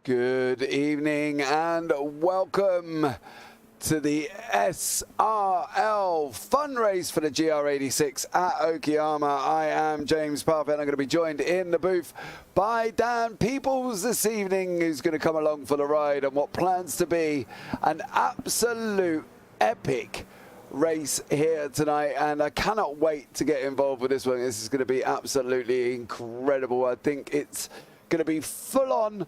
Good evening and welcome to the SRL fun race for the GR86 at Okayama. I am James Parfitt. I'm going to be joined in the booth by Dan Peoples this evening, who's going to come along for the ride on what plans to be an absolute epic race here tonight, and I cannot wait to get involved with this one. This is going to be absolutely incredible. I think it's going to be full on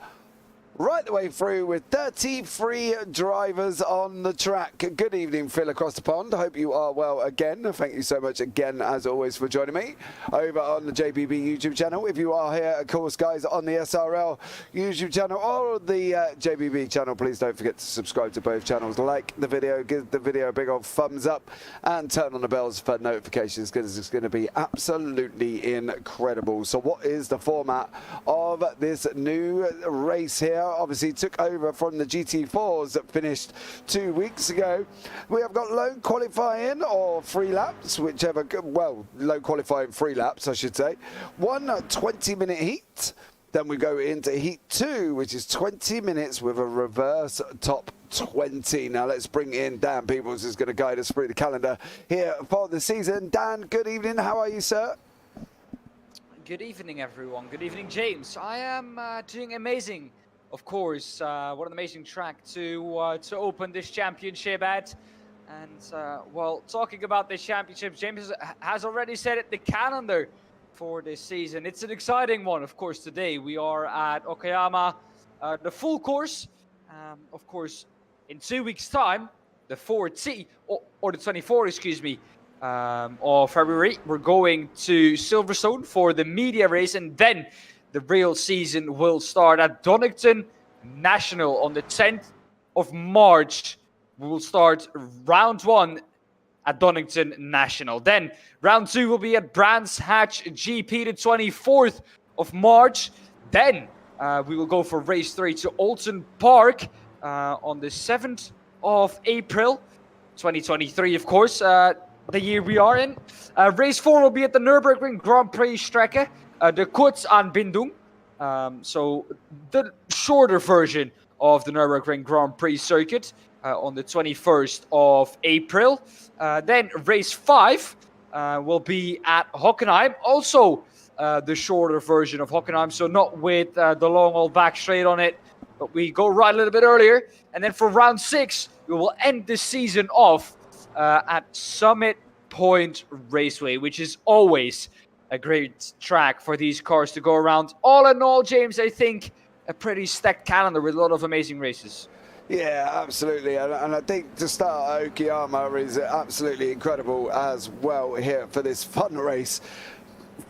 right the way through with 33 drivers on the track. Good evening, Phil, across the pond. I hope you are well again. Thank you so much again, as always, for joining me over on the JPB YouTube channel. If you are here, of course, guys, on the SRL YouTube channel or the JPB channel, please don't forget to subscribe to both channels. Like the video, give the video a big old thumbs up, and turn on the bells for notifications, because it's going to be absolutely incredible. So what is the format of this new race here? Obviously took over from the GT4s that finished 2 weeks ago. We have got lone qualifying or free laps, whichever, well, lone qualifying free laps, I should say. One 20-minute heat. Then we go into heat 2, which is 20 minutes with a reverse top 20. Now let's bring in Dan Peoples, who's going to guide us through the calendar here for the season. Dan, good evening. How are you, sir? Good evening, everyone. Good evening, James. I am doing amazing. Of course, what an amazing track to open this championship at. And, well, talking about this championship, James has already said it, the calendar for this season. It's an exciting one, of course, today. We are at Okayama, the full course. Of course, in 2 weeks' time, the 4T, or the 24th, excuse me, of February, we're going to Silverstone for the media race, and then the real season will start at Donington National on the 10th of March. We will start round 1 at Donington National. Then round 2 will be at Brands Hatch GP the 24th of March. Then we will go for race 3 to Alton Park on the 7th of April 2023, of course, the year we are in. Race 4 will be at the Nürburgring Grand Prix Strecke, the Kurzanbindung, so the shorter version of the Nürburgring Grand Prix circuit on the 21st of April. Then race 5 will be at Hockenheim, also the shorter version of Hockenheim, so not with the long old back straight on it, but we go right a little bit earlier. And then for round 6, we will end the season off at Summit Point Raceway, which is always a great track for these cars to go around. All in all, James, I think a pretty stacked calendar with a lot of amazing races. Yeah, absolutely. And I think to start, Okayama is absolutely incredible as well here for this fun race.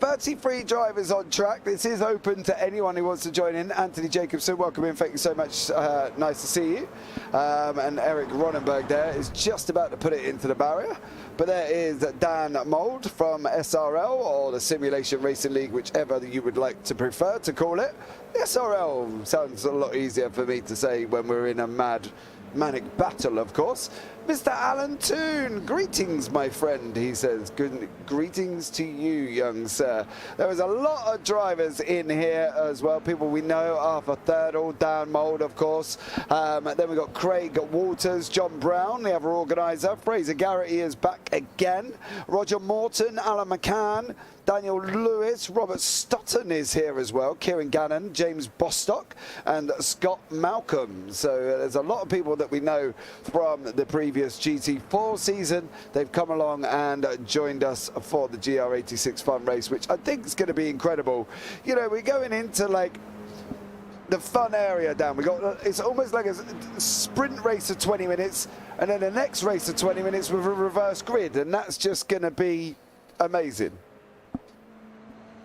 33 drivers on track. This is open to anyone who wants to join in. Anthony Jacobson, welcome in. Thank you so much. Nice to see you. And Eric Ronenberg there is just about to put it into the barrier. But there is Dan Mould from SRL, or the Simulation Racing League, whichever you would like to prefer to call it. SRL sounds a lot easier for me to say when we're in a manic battle, of course. Mr. Alan Toon, greetings, my friend, he says. Good greetings to you, young sir. There is a lot of drivers in here as well, people we know. Arthur Thirdle, Dan Mould, of course. Then we've got Craig Walters, John Brown, the other organiser. Fraser Garrity is back again. Roger Morton, Alan McCann, Daniel Lewis, Robert Stotton is here as well, Kieran Gannon, James Bostock, and Scott Malcolm. So there's a lot of people that we know from the previous GT4 season. They've come along and joined us for the GR86 fun race, which I think is going to be incredible. You know, we're going into like the fun area, Dan. It's almost like a sprint race of 20 minutes, and then the next race of 20 minutes with a reverse grid, and that's just going to be amazing.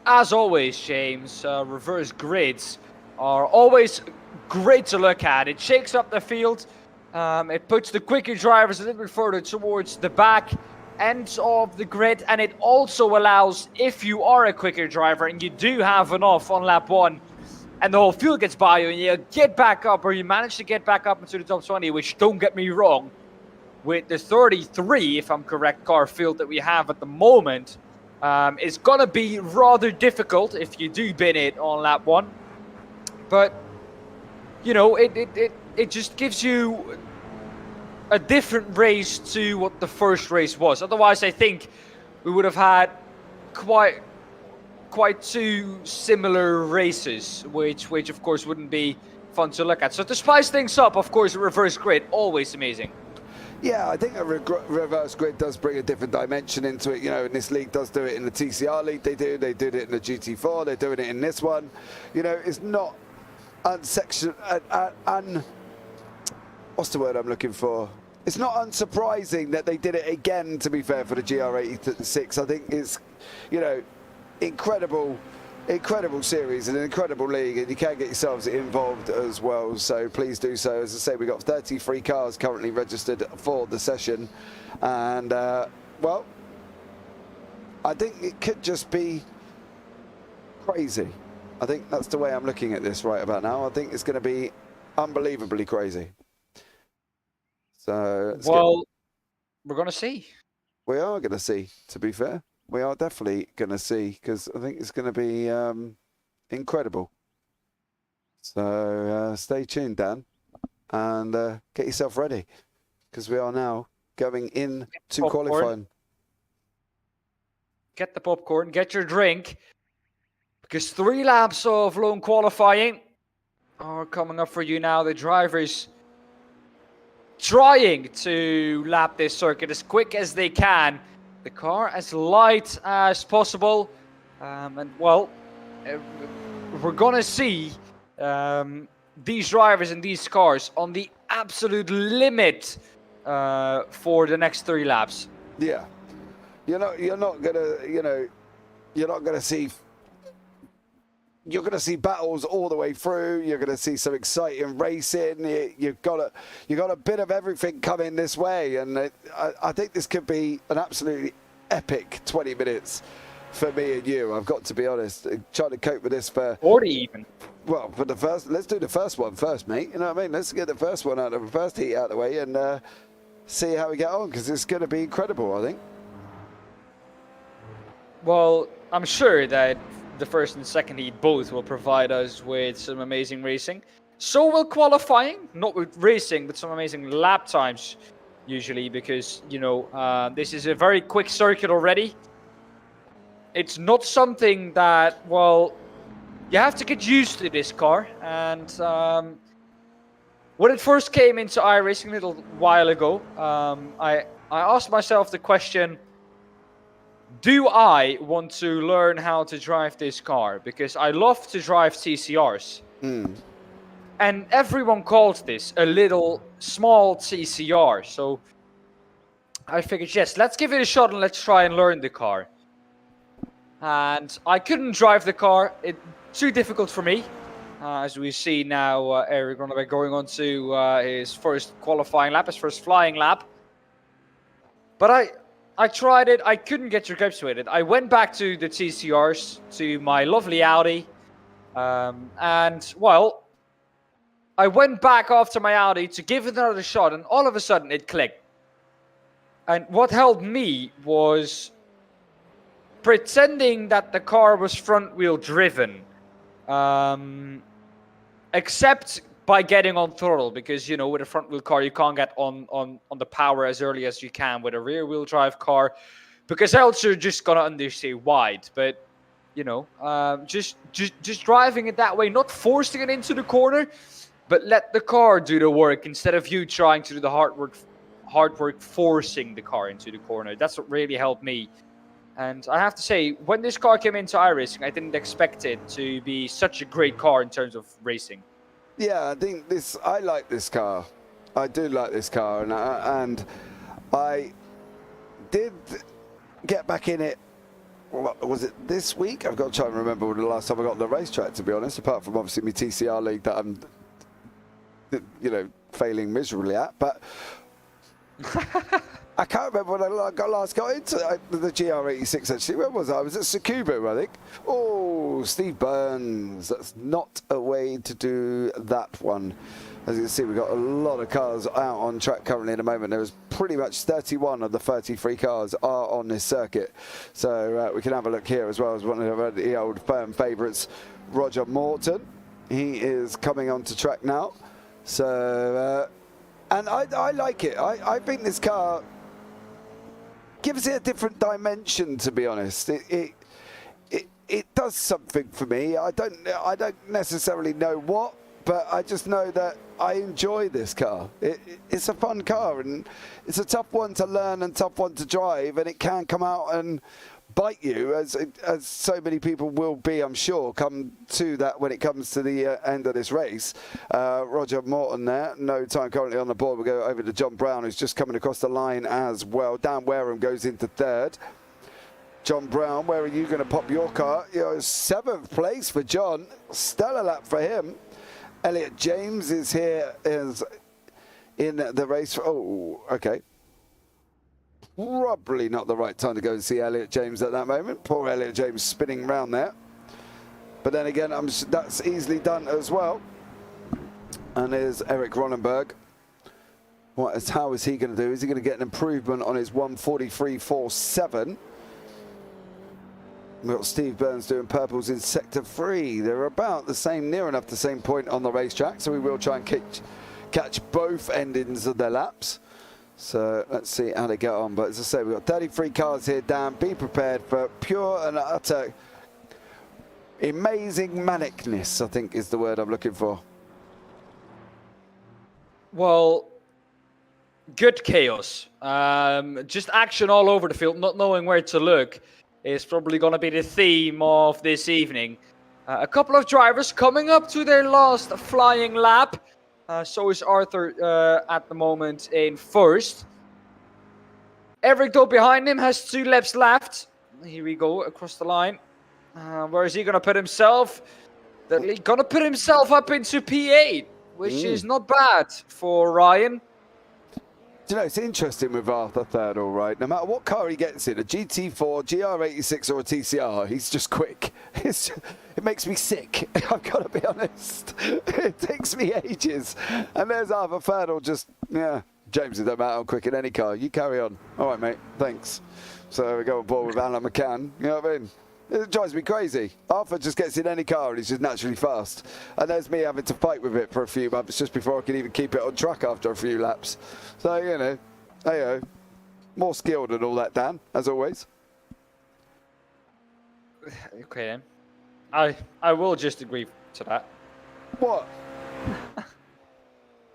As always, James, reverse grids are always great to look at. It shakes up the field. It puts the quicker drivers a little bit further towards the back end of the grid. And it also allows, if you are a quicker driver and you do have an off on lap 1 and the whole field gets by you and you get back up, or you manage to get back up into the top 20, which, don't get me wrong, with the 33, if I'm correct, car field that we have at the moment, it's going to be rather difficult if you do bin it on lap 1. But you know, it just gives you a different race to what the first race was. Otherwise, I think we would have had quite two similar races, which of course wouldn't be fun to look at. So to spice things up, of course, a reverse grid, always amazing. Yeah, I think a reverse grid does bring a different dimension into it. You know, and this league does do it in the TCR league. They did it in the GT4. They're doing it in this one. You know, it's not what's the word I'm looking for? It's not unsurprising that they did it again, to be fair, for the GR86. I think it's, you know, incredible series and an incredible league, and you can get yourselves involved as well, so please do so. As I say, we've got 33 cars currently registered for the session, and well, I think it could just be crazy. I think that's the way I'm looking at this right about now. I think it's going to be unbelievably crazy. So well, we're going to see. We are going to see, to be fair. We are definitely going to see, because I think it's going to be incredible. So stay tuned, Dan, and get yourself ready, because we are now going into qualifying. Get the popcorn, get your drink, because 3 laps of lone qualifying are coming up for you now. The drivers trying to lap this circuit as quick as they can. The car as light as possible, and well, we're gonna see these drivers in these cars on the absolute limit for the next 3 laps. Yeah, you're not gonna see. You're going to see battles all the way through. You're going to see some exciting racing. You've got a bit of everything coming this way, and I think this could be an absolutely epic 20 minutes for me and you. I've got to be honest. Trying to cope with this for 40 even. Well, for the first, let's do the first one first, mate. You know what I mean? Let's get the first one out of the first heat out of the way and see how we get on, because it's going to be incredible, I think. Well, I'm sure that the first and second heat both will provide us with some amazing racing. So will qualifying, not with racing, but some amazing lap times, usually, because, you know, this is a very quick circuit already. It's not something that, well, you have to get used to this car. And when it first came into iRacing a little while ago, I asked myself the question, do I want to learn how to drive this car? Because I love to drive TCRs. And everyone calls this a little small TCR. So I figured, yes, let's give it a shot and let's try and learn the car. And I couldn't drive the car. It's too difficult for me. As we see now, Eric Ronnebeck going on to his first qualifying lap, his first flying lap. But I tried it. I couldn't get to grips with it. I went back to the TCRs, to my lovely Audi. And, well, I went back after my Audi to give it another shot, and all of a sudden it clicked. And what helped me was pretending that the car was front-wheel driven. Except by getting on throttle, because, you know, with a front-wheel car, you can't get on the power as early as you can with a rear-wheel drive car, because else you're just gonna understay wide. But, you know, just driving it that way, not forcing it into the corner, but let the car do the work instead of you trying to do the hard work forcing the car into the corner. That's what really helped me. And I have to say, when this car came into iRacing, I didn't expect it to be such a great car in terms of racing. Yeah, I think I like this car. I do like this car, and I did get back in it. Was it this week? I've got to try and remember the last time I got on the racetrack, to be honest, apart from obviously my TCR league that I'm, you know, failing miserably at. But I can't remember when I last got into the GR86, actually. Where was I? I was at Tsukuba, I think. Oh, Steve Burns. That's not a way to do that one. As you can see, we've got a lot of cars out on track currently at the moment. There was pretty much 31 of the 33 cars are on this circuit. So we can have a look here as well as one of the old firm favourites, Roger Morton. He is coming onto track now. So, and I like it. I think this car gives it a different dimension, to be honest. It does something for me. I don't necessarily know what, but I just know that I enjoy this car. It's a fun car, and it's a tough one to learn and tough one to drive, and it can come out and bite you, as so many people will be, I'm sure, come to that when it comes to the end of this race. Roger Morton there, no time currently on the board. We'll go over to John Brown, who's just coming across the line as well. Dan Wareham goes into third. John Brown, where are you going to pop your car? Seventh place for John. Stellar lap for him. Elliot James is here, is in the race. Oh, okay. Probably not the right time to go and see Elliot James at that moment. Poor Elliot James spinning round there. But then again, that's easily done as well. And there's Eric Ronenberg. How is he going to do? Is he going to get an improvement on his 1:43.47? We've got Steve Burns doing purples in sector 3. They're about the same, near enough the same point on the racetrack, so we will try and catch both endings of their laps. So let's see how they get on. But as I say, we've got 33 cars here, Dan. Be prepared for pure and utter amazing manicness, I think is the word I'm looking for. Well, good chaos. Just action all over the field, not knowing where to look is probably going to be the theme of this evening. A couple of drivers coming up to their last flying lap. So is Arthur at the moment in first. Eric, though, behind him has 2 laps left. Here we go, across the line. Where is he going to put himself? He's going to put himself up into P8, which is not bad for Ryan. Do you know, it's interesting with Arthur third, all right. No matter what car he gets in, a GT4, GR86 or a TCR, he's just quick. It makes me sick, I've got to be honest. It takes me ages. And there's Arthur third, or just, yeah, James, it don't matter how quick in any car. You carry on. All right, mate, thanks. So we go on board with Alan McCann, you know what I mean? It drives me crazy. Arthur just gets in any car and he's just naturally fast. And there's me having to fight with it for a few months just before I can even keep it on track after a few laps. So, you know, hey-o. More skilled and all that, Dan, as always. Okay, then. I will just agree to that. What?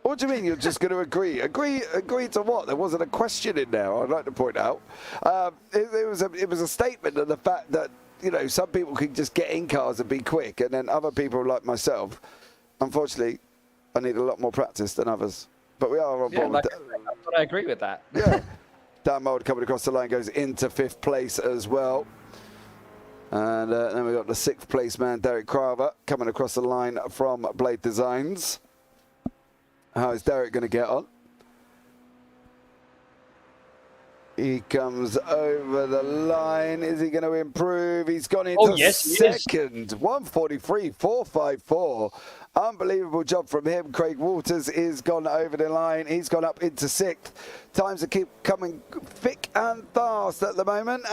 What do you mean you're just going to agree? Agree to what? There wasn't a question in there, I'd like to point out. It was a statement of the fact that, you know, some people can just get in cars and be quick, and then other people like myself, unfortunately, I need a lot more practice than others. But we are on board with that. But I agree with that. Yeah. Dan Mould coming across the line goes into 5th place as well. And then we've got the 6th place man, Derek Craver, coming across the line from Blade Designs. How is Derek going to get on? He comes over the line. Is he going to improve? He's gone into second. 1:43.454. Unbelievable job from him. Craig Walters is gone over the line. He's gone up into 6th. Times are keep coming thick and fast at the moment.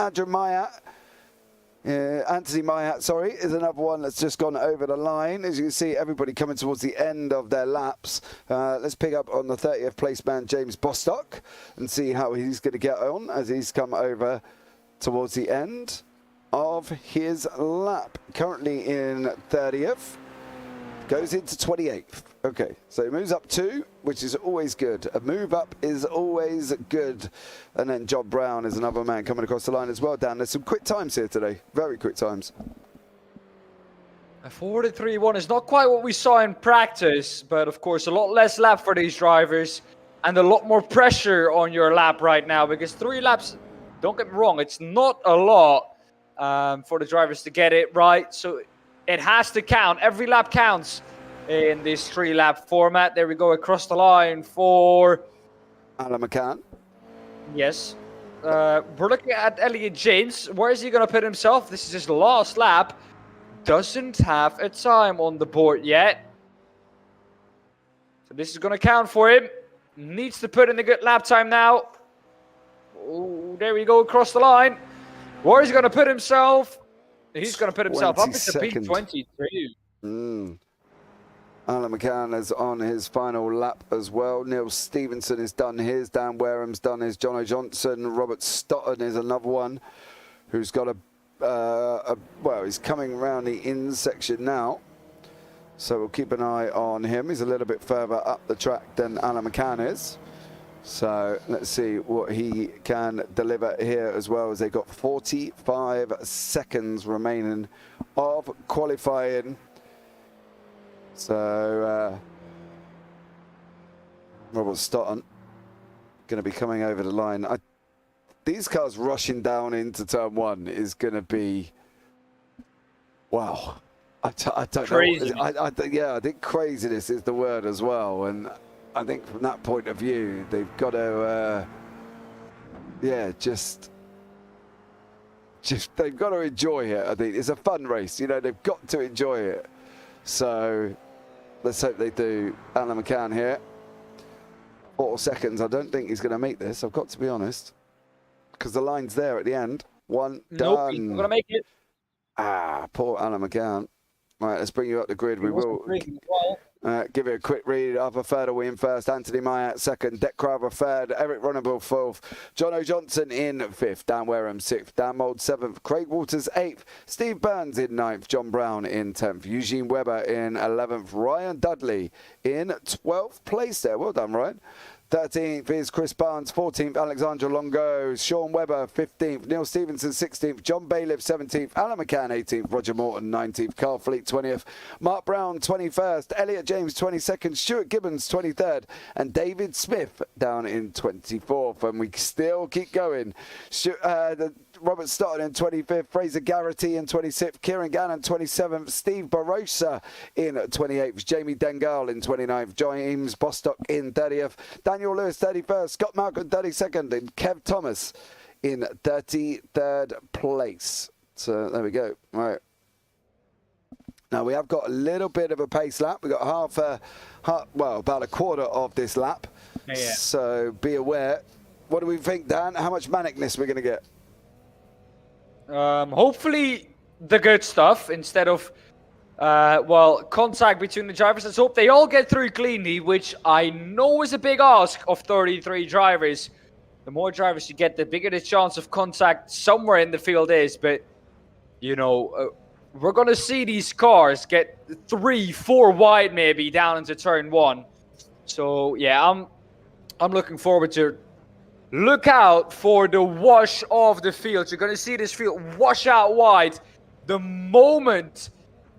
Anthony Mayat, sorry, is another one that's just gone over the line. As you can see, everybody coming towards the end of their laps. Let's pick up on the 30th place man, James Bostock, and see how he's going to get on as he's come over towards the end of his lap. Currently in 30th, goes into 28th. Okay, so he moves up 2, which is always good. A move up is always good. And then John Brown is another man coming across the line as well, Dan. There's some quick times here today. Very quick times. A 43.1 is not quite what we saw in practice, but of course a lot less lap for these drivers and a lot more pressure on your lap right now, because 3 laps, don't get me wrong, it's not a lot for the drivers to get it right. So it has to count. Every lap counts in this 3-lap format. There we go, across the line for Alan McCann. Yes. We're looking at Elliot James. Where is he going to put himself? This is his last lap. Doesn't have a time on the board yet. So this is going to count for him. Needs to put in a good lap time now. Oh, there we go, across the line. Where is he going to put himself? He's going to put himself up into P22. Alan McCann is on his final lap as well. Neil Stevenson has done his. Dan Wareham's done his. Jono Johnson. Robert Stotton is another one who's got well, he's coming around the in section now. So we'll keep an eye on him. He's a little bit further up the track than Alan McCann is. So let's see what he can deliver here as well, as they've got 45 seconds remaining of qualifying. So Robert Stotton going to be coming over the line. These cars rushing down into turn one is going to be, wow. I don't crazy. know. Yeah, I think craziness is the word as well. And I think from that point of view, they've got to, yeah, just they've got to enjoy it. I think it's a fun race. You know, they've got to enjoy it. So let's hope they do. Alan McCann here. 4 seconds. I don't think he's going to make this. I've got to be honest, because the line's there at the end. One Nope, he's not done. going to make it. Ah, poor Alan McCann. Right, let's bring you up the grid. We will give it a quick read. Arthur Ferdel in first, Anthony Myatt second, Deck Crowther third, Eric Runnable fourth, Jono Johnson in fifth, Dan Wareham sixth, Dan Mould seventh, Craig Waters eighth, Steve Burns in ninth, John Brown in 10th, Eugene Webber in 11th, Ryan Dudley in 12th place there. Well done, Ryan. 13th is Chris Barnes, 14th, Alexandra Longo, Sean Webber, 15th, Neil Stevenson, 16th, John Bailiff, 17th, Alan McCann, 18th, Roger Morton, 19th, Carl Fleet, 20th, Mark Brown, 21st, Elliot James, 22nd, Stuart Gibbons, 23rd, and David Smith down in 24th. And we still keep going. Robert Stotton in 25th, Fraser Garrity in 26th, Kieran Gannon 27th, Steve Barossa in 28th, Jamie Dengal in 29th, James Bostock in 30th, Daniel Lewis 31st, Scott Malcolm 32nd, and Kev Thomas in 33rd place. So there we go. All right. Now we have got a little bit of a pace lap. We've got well, about a quarter of this lap. Yeah. So be aware. What do we think, Dan? How much manicness we're going to get? Hopefully the good stuff instead of, well, contact between the drivers. Let's hope they all get through cleanly, which I know is a big ask of 33 drivers. The more drivers you get, the bigger the chance of contact somewhere in the field is. But, you know, we're going to see these cars get 3-4 wide maybe down into turn one. So, yeah, I'm looking forward to. Look out for the wash of the field. You're going to see this field wash out wide the moment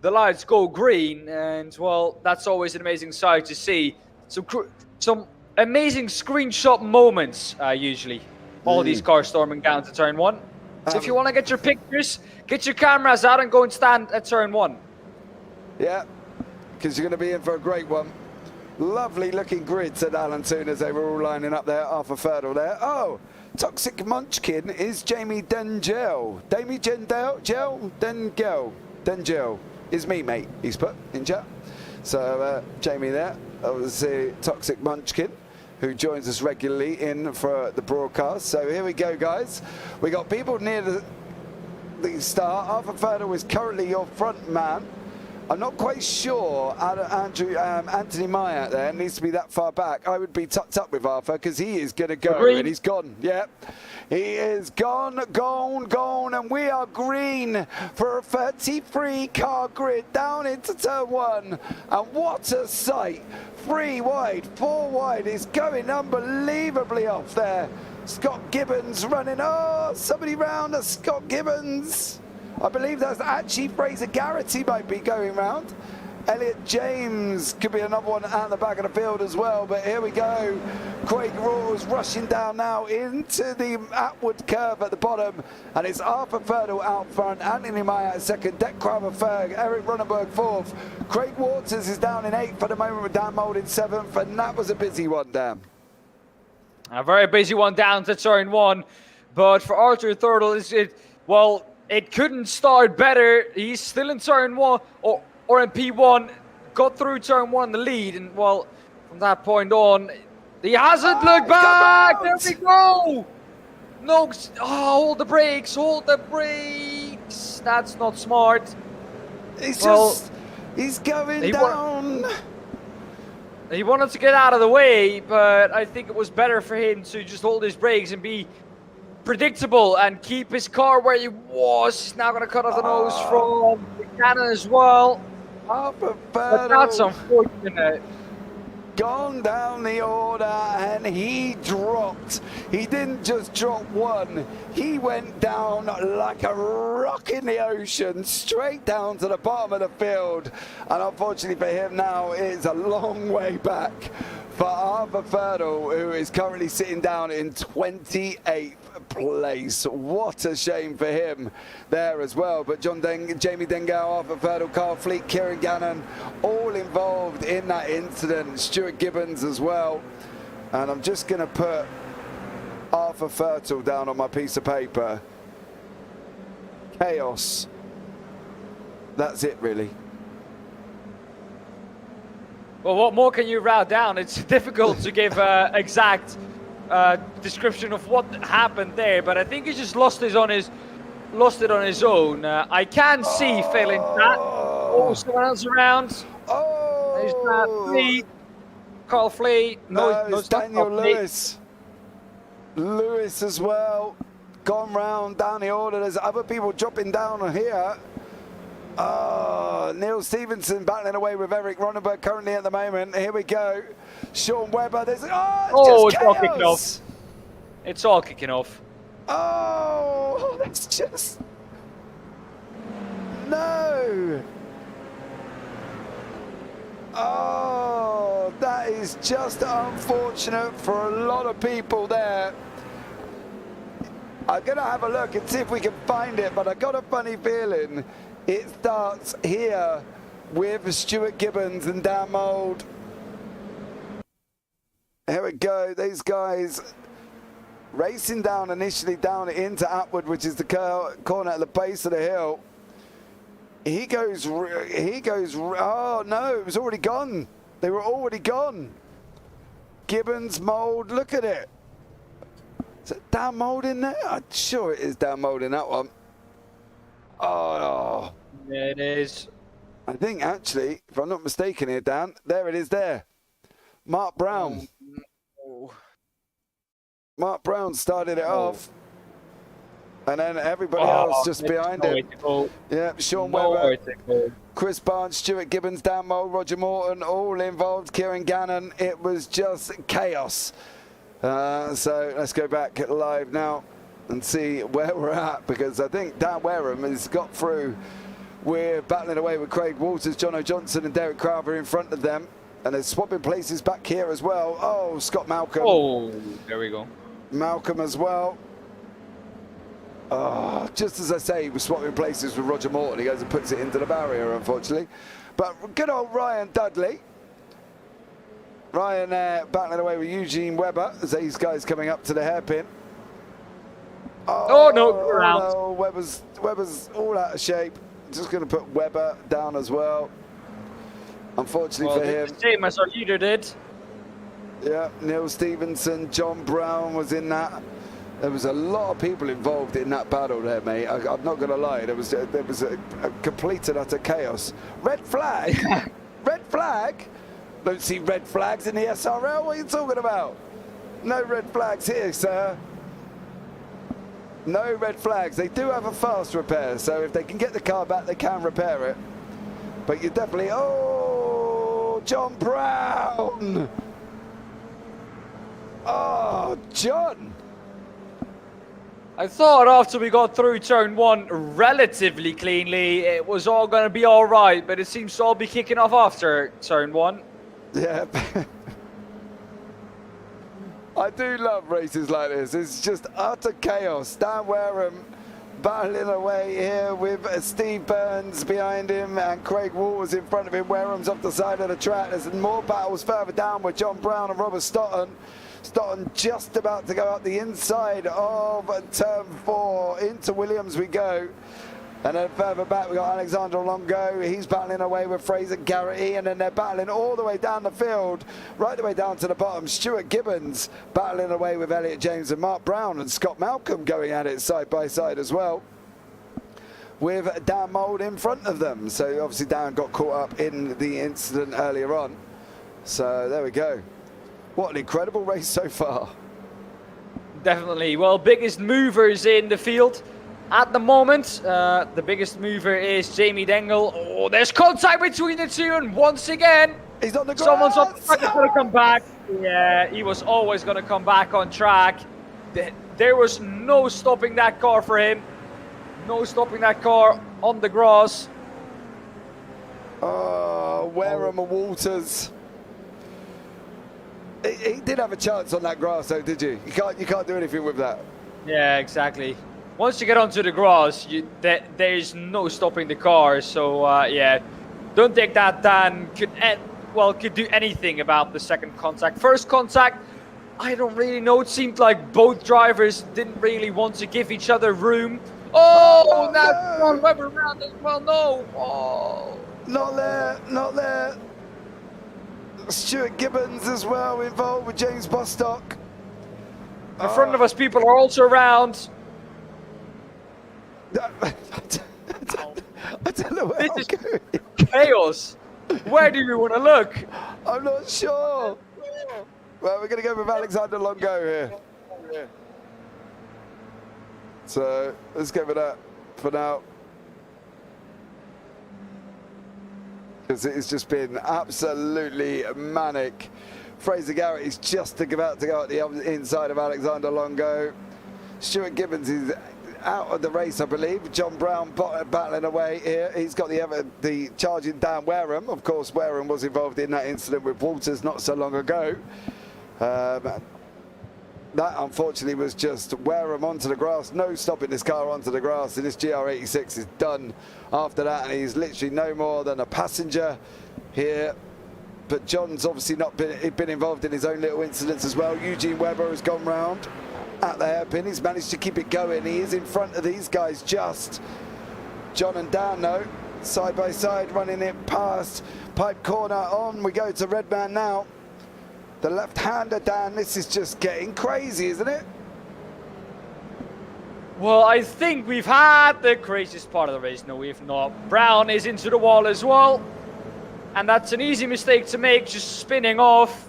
the lights go green. And, well, that's always an amazing sight to see. Some amazing screenshot moments, usually. All these cars storming down to turn one. So if you want to get your pictures, get your cameras out and go and stand at turn one. Yeah, because you're going to be in for a great one. Lovely looking grid, said Alan Toon as they were all lining up there. Arthur Ferdel there. Oh, Toxic Munchkin is Jamie Dengel. Jamie Dengel is me, mate. He's put in chat. So Jamie there. That was the Toxic Munchkin, who joins us regularly in for the broadcast. So here we go, guys. We got people near the start. Arthur Ferdel is currently your front man. I'm not quite sure Anthony Myatt there needs to be that far back. I would be tucked up with Arthur because he is going to go. Green. And he's gone. Yeah, he is gone, and we are green for a 33 car grid down into turn one. And what a sight. 3 wide, 4 wide is going unbelievably off there. Scott Gibbons running. Oh, somebody round a Scott Gibbons. I believe that's actually Fraser Garrity might be going round. Elliot James could be another one out the back of the field as well. But here we go. Craig Rawls rushing down now into the upward curve at the bottom. And it's Arthur Ferdel out front. Anthony Myatt second. Deck Crowther third. Eric Runnenberg fourth. Craig Waters is down in 8th for the moment with Dan Mould in 7th. And that was a busy one, Dan. A very busy one down to turn one. But for Arthur Ferdel, well, it couldn't start better. He's still in turn one, or in P1, got through turn one in the lead. And, well, from that point on, he hasn't looked back. There we go. No, hold the brakes, hold the brakes. That's not smart. He's going down. He wanted to get out of the way, but I think it was better for him to just hold his brakes and be predictable and keep his car where he was. He's now going to cut off the nose from the cannon as well. But that's unfortunate. Gone down the order, and he dropped. He didn't just drop one, he went down like a rock in the ocean, straight down to the bottom of the field. And unfortunately for him now, it's a long way back for Arthur Ferdl, who is currently sitting down in 28th place. What a shame for him there as well. But Jamie Dengao, Arthur Ferdl, Carl Fleet, Kieran Gannon, all involved in that incident. Stuart Gibbons as well. And I'm just going to put Arthur Ferdl down on my piece of paper. Chaos. That's it, really. Well, what more can you write down? It's difficult to give exact description of what happened there, but I think he just lost it on his own. I can see failing that. Oh, someone else around. There's Fleet, Carl Fleet. No, it's Daniel Lewis. Lewis as well. Gone round down the order. There's other people dropping down here. Neil Stevenson battling away with Eric Ronenberg currently at the moment. Here we go. Sean Webber. There's it's all kicking off. It's all kicking off. Oh, that's just no. Oh, that is just unfortunate for a lot of people there. I'm gonna have a look and see if we can find it, but I got a funny feeling it starts here with Stuart Gibbons and Dan Mould. Here we go, these guys racing down initially down into Atwood, which is the corner at the base of the hill. He goes, oh no, it was already gone. They were already gone. Gibbons, Mould, look at it. Is it Dan Mould in there? I'm sure it is Dan Mould in that one. Oh, yeah, it is. I think actually, if I'm not mistaken here, Dan, there it is there. Mark Brown. Mark Brown started it off. And then everybody else just behind him. Yeah, Sean Webber, Chris Barnes, Stuart Gibbons, Dan Mould, Roger Morton, all involved. Kieran Gannon. It was just chaos. So let's go back live now and see where we're at, because I think Dan Wareham has got through. We're battling away with Craig Walters, Jono Johnson and Derek Crowther in front of them. And they're swapping places back here as well. Oh, Scott Malcolm. Oh, there we go. Malcolm as well. Oh, just as I say, he was swapping places with Roger Morton. He goes and puts it into the barrier, unfortunately. But good old Ryan Dudley. Ryan battling away with Eugene Webber as these guys coming up to the hairpin. Oh no, around. No, Webber's all out of shape. Just going to put Webber down as well. Unfortunately for him. Same as our leader did. Yeah, Neil Stevenson, John Brown was in that. There was a lot of people involved in that battle there, mate. I'm not going to lie. There was a complete and utter chaos. Red flag? Red flag? Don't see red flags in the SRL. What are you talking about? No red flags here, sir. No red flags. They do have a fast repair, so if they can get the car back, they can repair it. But you definitely... Oh, John Brown! Oh, John! I thought after we got through turn one relatively cleanly, it was all going to be all right, but it seems to all be kicking off after turn one. Yeah. I do love races like this. It's just utter chaos. Dan Wareham battling away here with Steve Burns behind him and Craig Walters in front of him. Wareham's off the side of the track. There's more battles further down with John Brown and Robert Stotton. Stotton just about to go up the inside of turn 4. Into Williams we go. And then further back we got Alexander Longo. He's battling away with Fraser Garrity, and then they're battling all the way down the field, right the way down to the bottom. Stuart Gibbons battling away with Elliot James and Mark Brown, and Scott Malcolm going at it side by side as well, with Dan Mould in front of them. So obviously Dan got caught up in the incident earlier on. So there we go. What an incredible race so far. Definitely. Well, biggest movers in the field at the moment. The biggest mover is Jamie Dengel. Oh, there's contact between the two, and once again, He's on the grass. someone's on track. He's going to come back. Yeah, he was always going to come back on track. There was no stopping that car for him. No stopping that car on the grass. Oh, Wareham and Walters. He did have a chance on that grass, though, did you? You can't do anything with that. Yeah, exactly. Once you get onto the grass, there's no stopping the car. So yeah, don't think that Dan could do anything about the second contact. First contact, I don't really know. It seemed like both drivers didn't really want to give each other room. Oh, that's one Webber around as well. No. Oh. Not there, not there. Stuart Gibbons as well involved with James Bostock. In front of us, people are also around. I don't know where This I'm going. is chaos. Where do we want to look? I'm not sure. Well, we're going to go with Alexander Longo here. So let's go with that for now. Because it's just been absolutely manic. Fraser Garrett is just about to go at the inside of Alexander Longo. Stuart Gibbons is out of the race, I believe. John Brown battling away here. He's got the charging down Wareham. Of course, Wareham was involved in that incident with Walters not so long ago. That, unfortunately, was just Wareham onto the grass. No stopping this car onto the grass, and this GR86 is done after that, and he's literally no more than a passenger here. But John's obviously not been involved in his own little incidents as well. Eugene Webber has gone round at the hairpin. He's managed to keep it going. He is in front of these guys just. John and Dan, though, side by side, running it past Pipe Corner on. We go to Redman now. The left-hander, Dan, this is just getting crazy, isn't it? Well, I think we've had the craziest part of the race. No, we've not. Brown is into the wall as well. And that's an easy mistake to make, just spinning off.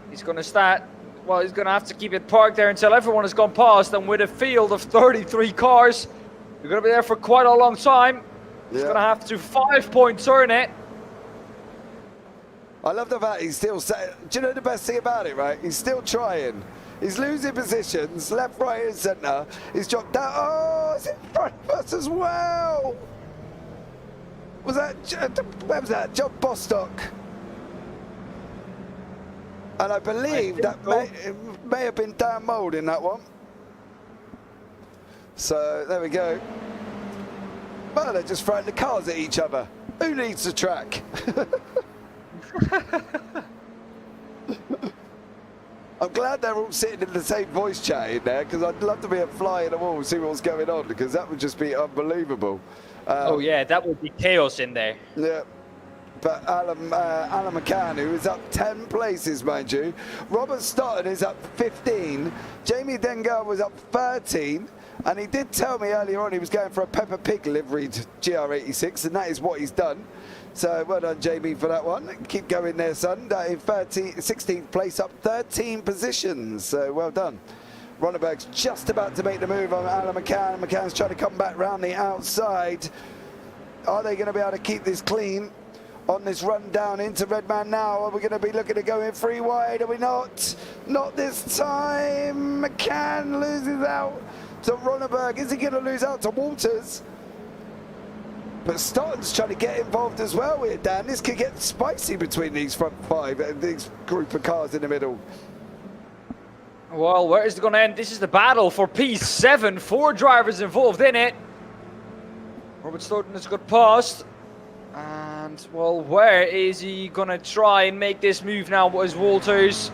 He's going to start, well, he's going to have to keep it parked there until everyone has gone past. And with a field of 33 cars, you're going to be there for quite a long time. He's going to have to 5-point turn it. I love the fact he's still saying, do you know the best thing about it, right? He's still trying. He's losing positions, left, right, and centre. He's dropped down. Oh, it's in front of us as well. Was that, where was that? John Bostock. And I believe that may have been Dan Mould in that one. So there we go. Well, they're just throwing the cars at each other. Who needs the track? I'm glad they're all sitting in the same voice chat in there, because I'd love to be a fly in the wall and see what's going on, because that would just be unbelievable. Oh yeah, that would be chaos in there. Yeah. But Alan McCann, who is up 10 places, mind you. Robert Stotton is up 15. Jamie Dengar was up 13. And he did tell me earlier on he was going for a Peppa Pig liveried GR86, and that is what he's done. So well done, Jamie, for that one. Keep going there, son. In 16th place, up 13 positions. So well done. Ronneberg's just about to make the move on Alan McCann. McCann's trying to come back round the outside. Are they going to be able to keep this clean on this run down into Redman now? Are we going to be looking to go in 3 wide? Are we not? Not this time. McCann loses out to Ronneberg. Is he going to lose out to Walters? But Stotton's trying to get involved as well here, Dan. This could get spicy between these front 5 and this group of cars in the middle. Well, where is it going to end? This is the battle for P7. 4 drivers involved in it. Robert Stoughton has got past. And, well, where is he going to try and make this move now? What is Walters?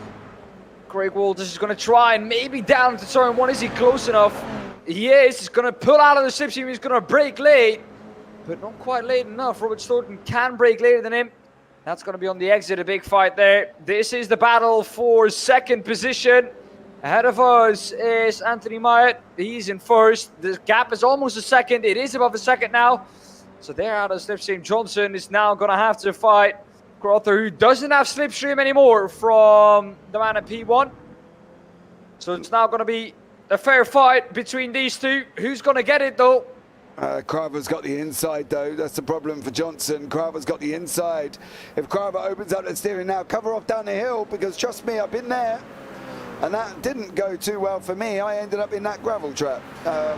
Craig Walters is going to try and maybe down to turn 1. Is he close enough? He is. He's going to pull out of the slipstream. He's going to brake late. But not quite late enough. Robert Stoughton can brake later than him. That's going to be on the exit, a big fight there. This is the battle for 2nd position. Ahead of us is Anthony Myatt. He's in 1st. The gap is almost a 2nd. It is above a 2nd now. So they're out of slipstream. Johnson is now going to have to fight Crother, who doesn't have slipstream anymore from the man at P1. So it's now going to be a fair fight between these two. Who's going to get it, though? Crowther's got the inside, though. That's the problem for Johnson. Crowther's got the inside. If Crowther opens up the steering now, cover off down the hill, because trust me, I've been there. And that didn't go too well for me. I ended up in that gravel trap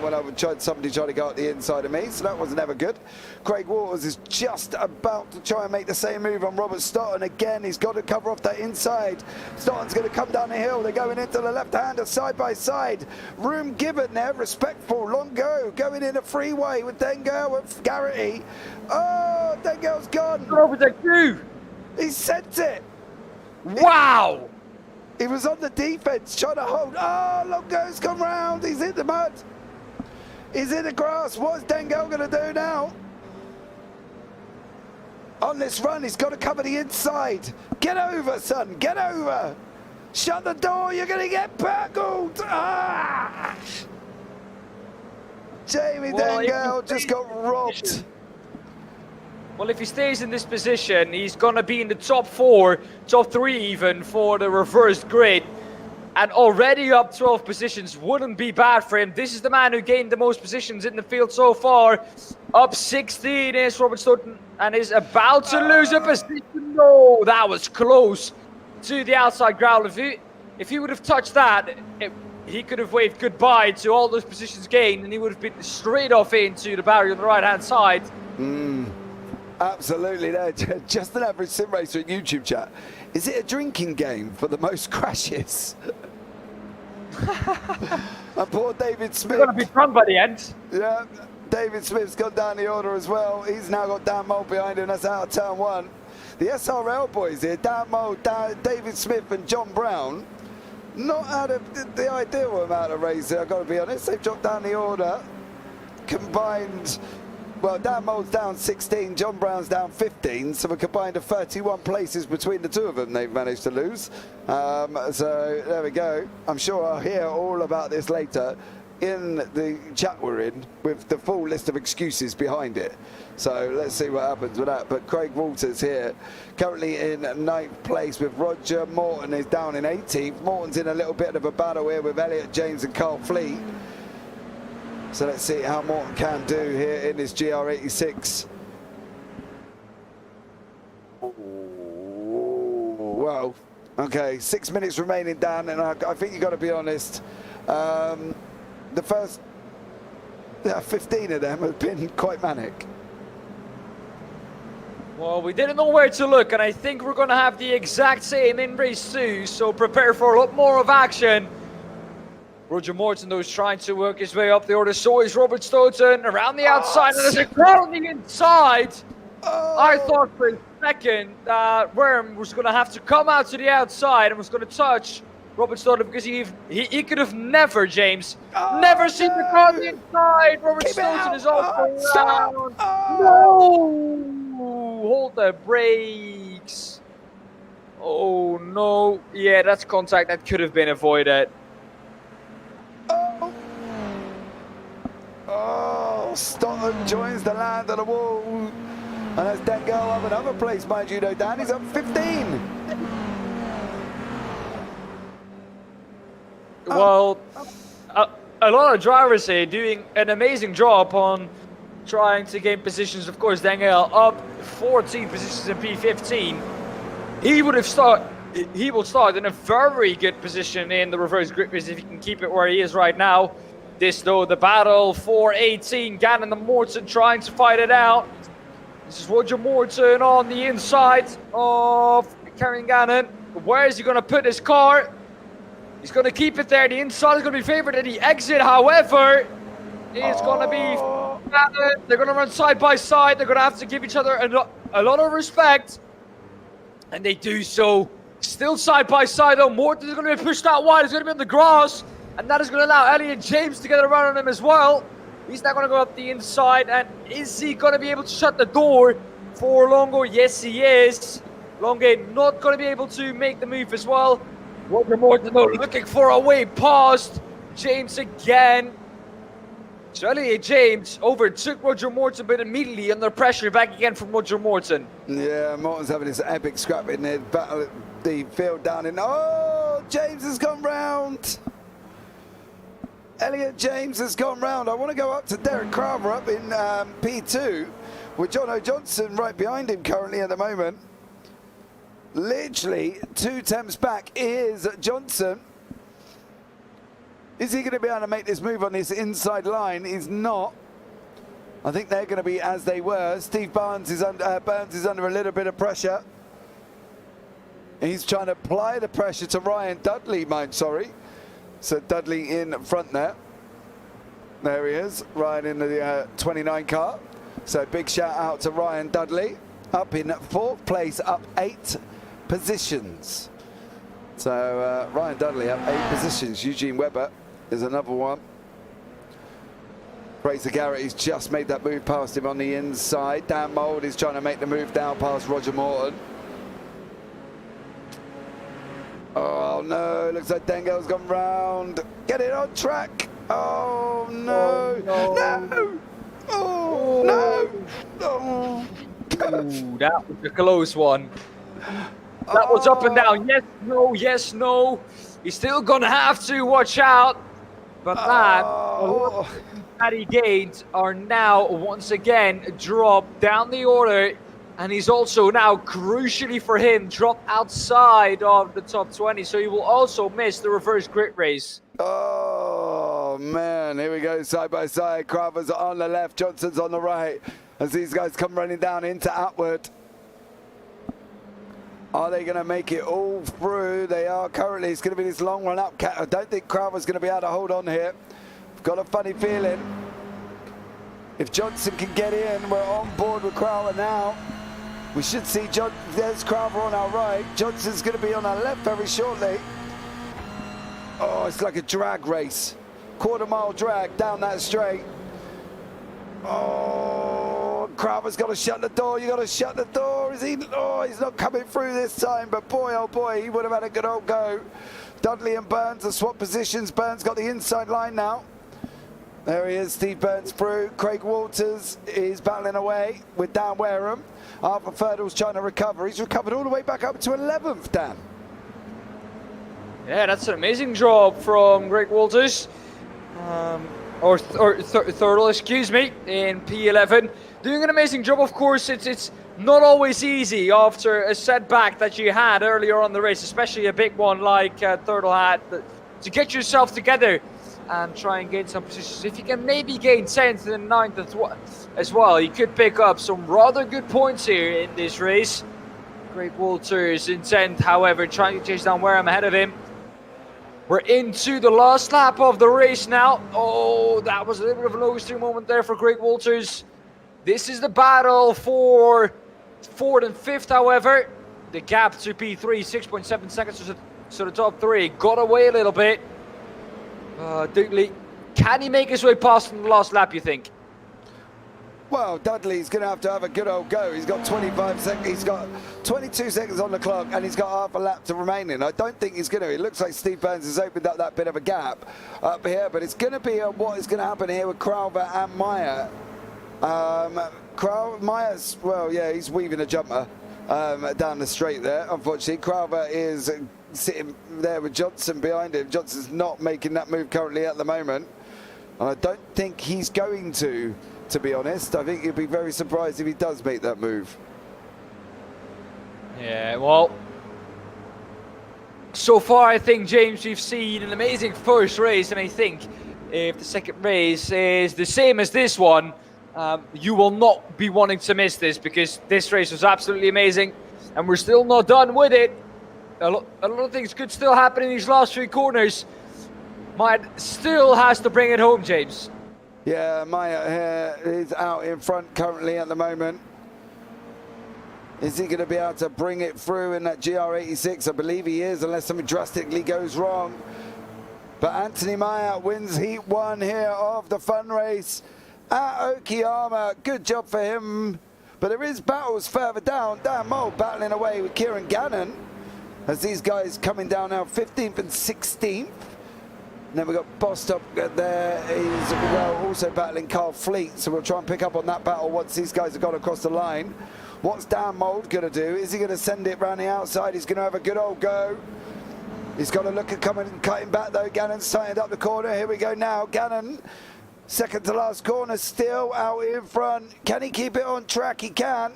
when somebody tried to go up the inside of me, so that was never good. Craig Waters is just about to try and make the same move on Robert Stoughton. Again, he's got to cover off that inside. Stoughton's going to come down the hill. They're going into the left-hander side by side. Room given there, respectful, long go. Going in a freeway with Dengale and Garrity. Oh, Dengale's gone. Over the queue. He sent it. Wow. He was on the defense trying to hold. Oh, Longo's come round. He's in the mud. He's in the grass. What's Dengale going to do now? On this run, he's got to cover the inside. Get over, son. Get over. Shut the door. You're going to get burgled. Ah! Jamie Dengale just got robbed. Well, if he stays in this position, he's going to be in the top 4, top 3 even for the reversed grid. And already up 12 positions wouldn't be bad for him. This is the man who gained the most positions in the field so far. Up 16 is Robert Stoughton and is about to lose a position. No, that was close to the outside growl. If he would have touched that, he could have waved goodbye to all those positions gained, and he would have been straight off into the barrier on the right-hand side. Absolutely, there. Just an average sim racer in YouTube chat. Is it a drinking game for the most crashes? And poor David Smith. You're going to be drunk by the end. Yeah, David Smith's gone down the order as well. He's now got Dan Mould behind him. That's out of turn 1. The SRL boys here, Dan Mould, David Smith and John Brown, not out of the ideal amount of racing, I've got to be honest. They've dropped down the order. Combined. Well, Dan Mould's down 16, John Brown's down 15, so we're combined of 31 places between the two of them they've managed to lose. So there we go. I'm sure I'll hear all about this later in the chat we're in with the full list of excuses behind it. So let's see what happens with that. But Craig Waters here, currently in 9th place with Roger. Morton is down in 18th. Morton's in a little bit of a battle here with Elliot James and Carl Fleet. So let's see how Morton can do here in this GR86. Well, okay, 6 minutes remaining, Dan, and I think you've got to be honest. The first 15 of them have been quite manic. Well, we didn't know where to look, and I think we're going to have the exact same in race 2, so prepare for a lot more of action. Roger Morton, though, is trying to work his way up the order. So is Robert Stoughton around the outside. And there's a crowd on the inside. I thought for a second that Worm was going to have to come out to the outside and was going to touch Robert Stoughton because he could have never, James, never seen the car on the inside. Robert Stoughton is off the round. No! Hold the brakes. Oh, no. Yeah, that's contact that could have been avoided. Oh, Stoughton joins the land of the wall. And that's Dengale up another place, mind you, though, Dan. He's up 15. Well, a lot of drivers here doing an amazing job on trying to gain positions. Of course, Dengale up 14 positions in P15. He will start in a very good position in the reverse grip race if he can keep it where he is right now. This, though, the battle for 18. Gannon and Morton trying to fight it out. This is Roger Morton on the inside of Karen Gannon. Where is he going to put his car? He's going to keep it there. The inside is going to be favored at the exit, however. It's going to be Gannon. They're going to run side by side. They're going to have to give each other a lot of respect. And they do so. Still side by side, though. Morton is going to be pushed out wide. He's going to be on the grass. And that is going to allow Elliot James to get a run on him as well. He's now going to go up the inside. And is he going to be able to shut the door for Longo? Yes, he is. Longo not going to be able to make the move as well. Roger Morton, though, looking for a way past James again. So Elliot James overtook Roger Morton, but immediately under pressure back again from Roger Morton. Yeah, Morton's having this epic scrap in there, battle the field down in. Oh, James has gone round. Elliot James has gone round. I want to go up to Derek Carver up in P2 with John O'Johnson right behind him currently at the moment. Literally 2 temps back is Johnson. Is he going to be able to make this move on this inside line? He's not. I think they're going to be as they were. Steve Burns is under a little bit of pressure. He's trying to apply the pressure to Ryan Dudley, So Dudley in front there. There he is, Ryan in the 29 car. So big shout out to Ryan Dudley. Up in 4th place, up 8 positions. So Ryan Dudley up 8 positions. Eugene Webber is another one. Fraser Garrett, he's just made that move past him on the inside. Dan Mould is trying to make the move down past Roger Morton. Oh no, looks like Dengel's gone round. Get it on track. Oh no. Oh, no. No. Oh no. Oh. Ooh, that was a close one. That was up and down. Yes, no, yes, no. He's still gonna have to watch out. But that he gained are now once again dropped down the order. And he's also now, crucially for him, dropped outside of the top 20. So he will also miss the reverse grid race. Oh, man. Here we go, side by side. Carver's on the left, Johnson's on the right. As these guys come running down into Atwood. Are they going to make it all through? They are currently. It's going to be this long run up. I don't think Carver's going to be able to hold on here. I've got a funny feeling. If Johnson can get in, we're on board with Crowder now. We should see there's Crowder on our right. Johnson's going to be on our left very shortly. Oh, it's like a drag race. Quarter-mile drag down that straight. Oh, Crowder's got to shut the door. You got to shut the door. Is he? Oh, he's not coming through this time. But boy, oh boy, he would have had a good old go. Dudley and Burns have swapped positions. Burns got the inside line now. There he is, Steve Burns through. Craig Walters is battling away with Dan Wareham. Arthur Ferdall's trying to recover. He's recovered all the way back up to 11th, Dan. Yeah, that's an amazing job from Greg Walters. Thurl, excuse me, in P11. Doing an amazing job, of course. It's not always easy after a setback that you had earlier on the race, especially a big one like Thurl had, to get yourself together and try and gain some positions. If you can maybe gain 10th and 9th as well, you could pick up some rather good points here in this race. Greg Walters in 10th, however, trying to chase down Wareham ahead of him. We're into the last lap of the race now. Oh, that was a little bit of a low steer moment there for Greg Walters. This is the battle for 4th and 5th, however. The gap to P3, 6.7 seconds to the top 3. Got away a little bit. Dudley, can he make his way past in the last lap, you think? Well, Dudley's going to have a good old go. He's got 25 seconds. He's got 22 seconds on the clock, and he's got half a lap to remaining. I don't think he's going to. It looks like Steve Burns has opened up that bit of a gap up here, but it's going to be what is going to happen here with Crowther and Meyer. Meyer's, well, yeah, he's weaving a jumper down the straight there. Unfortunately, Crowther is sitting there with Johnson behind him. Johnson's not making that move currently at the moment. I don't think he's going to be honest. I think you'd be very surprised if he does make that move. Yeah, well, so far I think, James, we've seen an amazing first race, and I think if the second race is the same as this one, you will not be wanting to miss this, because this race was absolutely amazing, and we're still not done with it. A lot of things could still happen in these last 3 corners. Maya still has to bring it home, James. Yeah, Maya here is out in front currently at the moment. Is he going to be able to bring it through in that GR86? I believe he is, unless something drastically goes wrong. But Anthony Maya wins Heat 1 here of the fun race at Okayama. Good job for him. But there is battles further down. Dan Mould battling away with Kieran Gannon, as these guys coming down now 15th and 16th. And then we've got Bostock there. He's also battling Carl Fleet. So we'll try and pick up on that battle once these guys have gone across the line. What's Dan Mould going to do? Is he going to send it round the outside? He's going to have a good old go. He's got to look at coming and cutting back though. Gannon's tightened up the corner. Here we go now. Gannon, second to last corner, still out in front. Can he keep it on track? He can.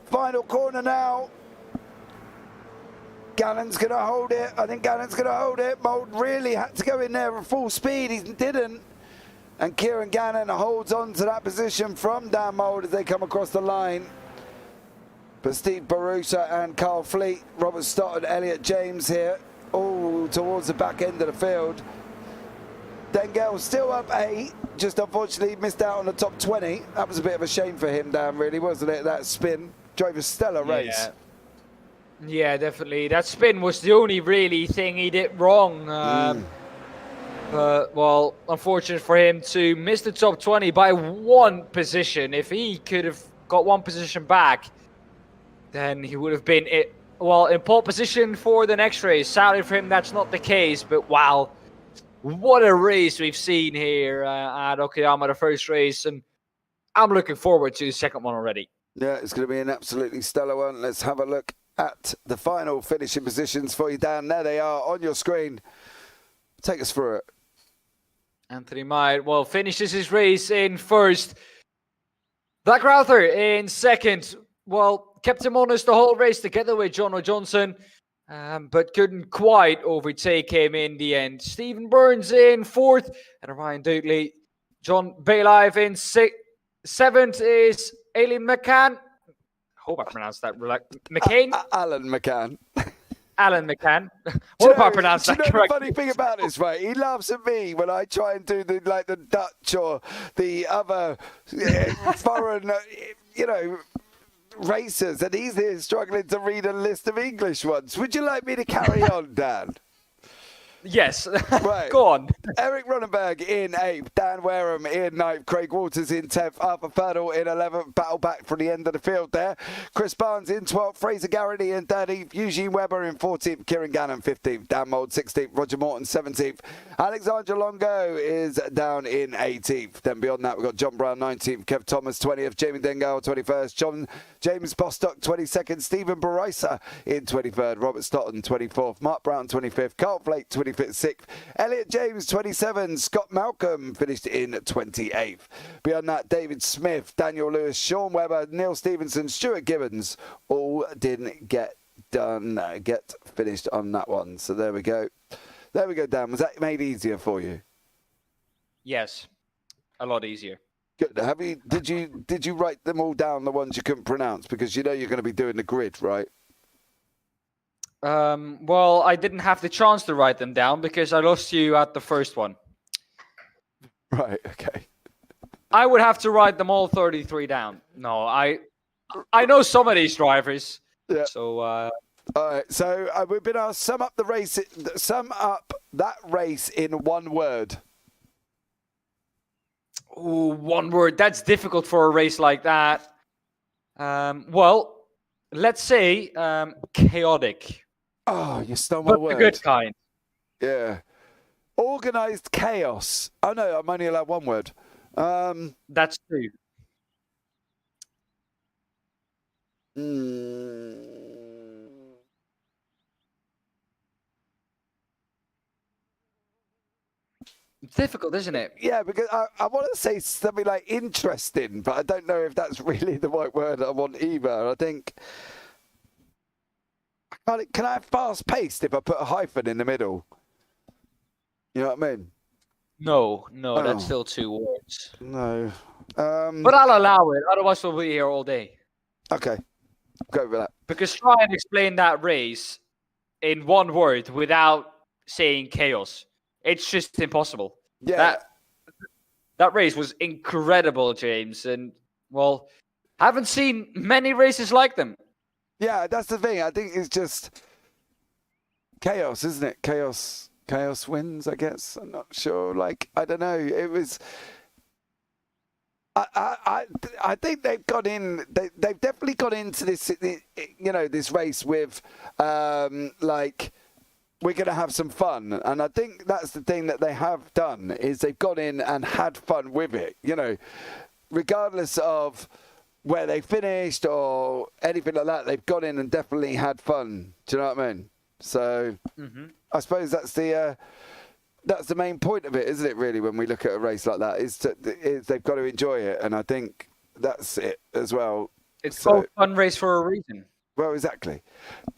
Final corner now. Gannon's going to hold it. I think Gannon's going to hold it. Mould really had to go in there at full speed. He didn't. And Kieran Gannon holds on to that position from Dan Mould as they come across the line. But Steve Barusa and Carl Fleet, Robert Stott and Elliot James here, all towards the back end of the field. Dengel still up 8, just unfortunately missed out on the top 20. That was a bit of a shame for him, Dan, really, wasn't it? That spin drove a stellar race. Yeah, definitely. That spin was the only really thing he did wrong. But, well, unfortunate for him to miss the top 20 by 1 position. If he could have got 1 position back, then he would have been, in pole position for the next race. Sadly for him, that's not the case. But, wow, what a race we've seen here at Okayama, the first race. And I'm looking forward to the second one already. Yeah, it's going to be an absolutely stellar one. Let's have a look at the final finishing positions for you, Dan. There they are on your screen. Take us through it. Anthony Meyer, well, finishes his race in first. Black Rother in second. Well, kept him honest the whole race together with John O'Johnson, but couldn't quite overtake him in the end. Stephen Burns in fourth, and Ryan Dudley. John Baylife in seventh is Aileen McCann. Hope I pronounced that right. McCain? Alan McCann. Alan McCann. Hope I pronounced that correct. The funny thing about this, right? He laughs at me when I try and do the Dutch or the other foreign, racers, and he's here struggling to read a list of English ones. Would you like me to carry on, Dan? Yes. Right. Go on. Eric Ronenberg in 8th, Dan Wareham in 9th, Craig Waters in 10th, Arthur Ferdle in 11th, battle back from the end of the field there. Chris Barnes in 12th, Fraser Garrity in 13th, Eugene Webber in 14th, Kieran Gannon 15th, Dan Mould 16th, Roger Morton 17th, Alexandra Longo is down in 18th. Then beyond that, we've got John Brown 19th, Kev Thomas 20th, Jamie Dengale 21st, James Bostock 22nd, Stephen Barisa in 23rd, Robert Stotton 24th, Mark Brown 25th, Carl Flake 25th, 6th, Elliot James 27th, Scott Malcolm finished in 28th. Beyond that, David Smith, Daniel Lewis, Sean Webber, Neil Stevenson, Stuart Gibbons all didn't get finished on that one. So there we go. There we go, Dan. Was that made easier for you? Yes, a lot easier. Good. Did you write them all down, the ones you couldn't pronounce? Because you know you're going to be doing the grid, right? Well, I didn't have the chance to write them down because I lost you at the first one. Right, okay. I would have to write them all 33 down. No, I know some of these drivers. Yeah. So, all right, so we've been asked sum up that race in one word. Ooh, one word. That's difficult for a race like that. Well, let's say chaotic. Oh, you stole my word. The good kind. Yeah. Organised chaos. Oh, no, I'm only allowed one word. That's true. It's difficult, isn't it? Yeah, because I want to say something like interesting, but I don't know if that's really the right word I want either. I think... Can I have fast-paced if I put a hyphen in the middle? You know what I mean? No, that's still 2 words. No. But I'll allow it, otherwise we'll be here all day. Okay, go with that. Because try and explain that race in 1 word without saying chaos. It's just impossible. Yeah. That race was incredible, James. And, well, haven't seen many races like them. Yeah, that's the thing. I think it's just chaos, isn't it? Chaos wins, I guess. I'm not sure. Like, I don't know. It was... I think they've got in. They've definitely got into this. This race with we're going to have some fun. And I think that's the thing that they have done, is they've gone in and had fun with it. You know, regardless of where they finished or anything like that, they've gone in and definitely had fun. Do you know what I mean? So I suppose that's the main point of it, isn't it, really, when we look at a race like that, is they've got to enjoy it. And I think that's it as well. It's called fun race for a reason. Well, exactly.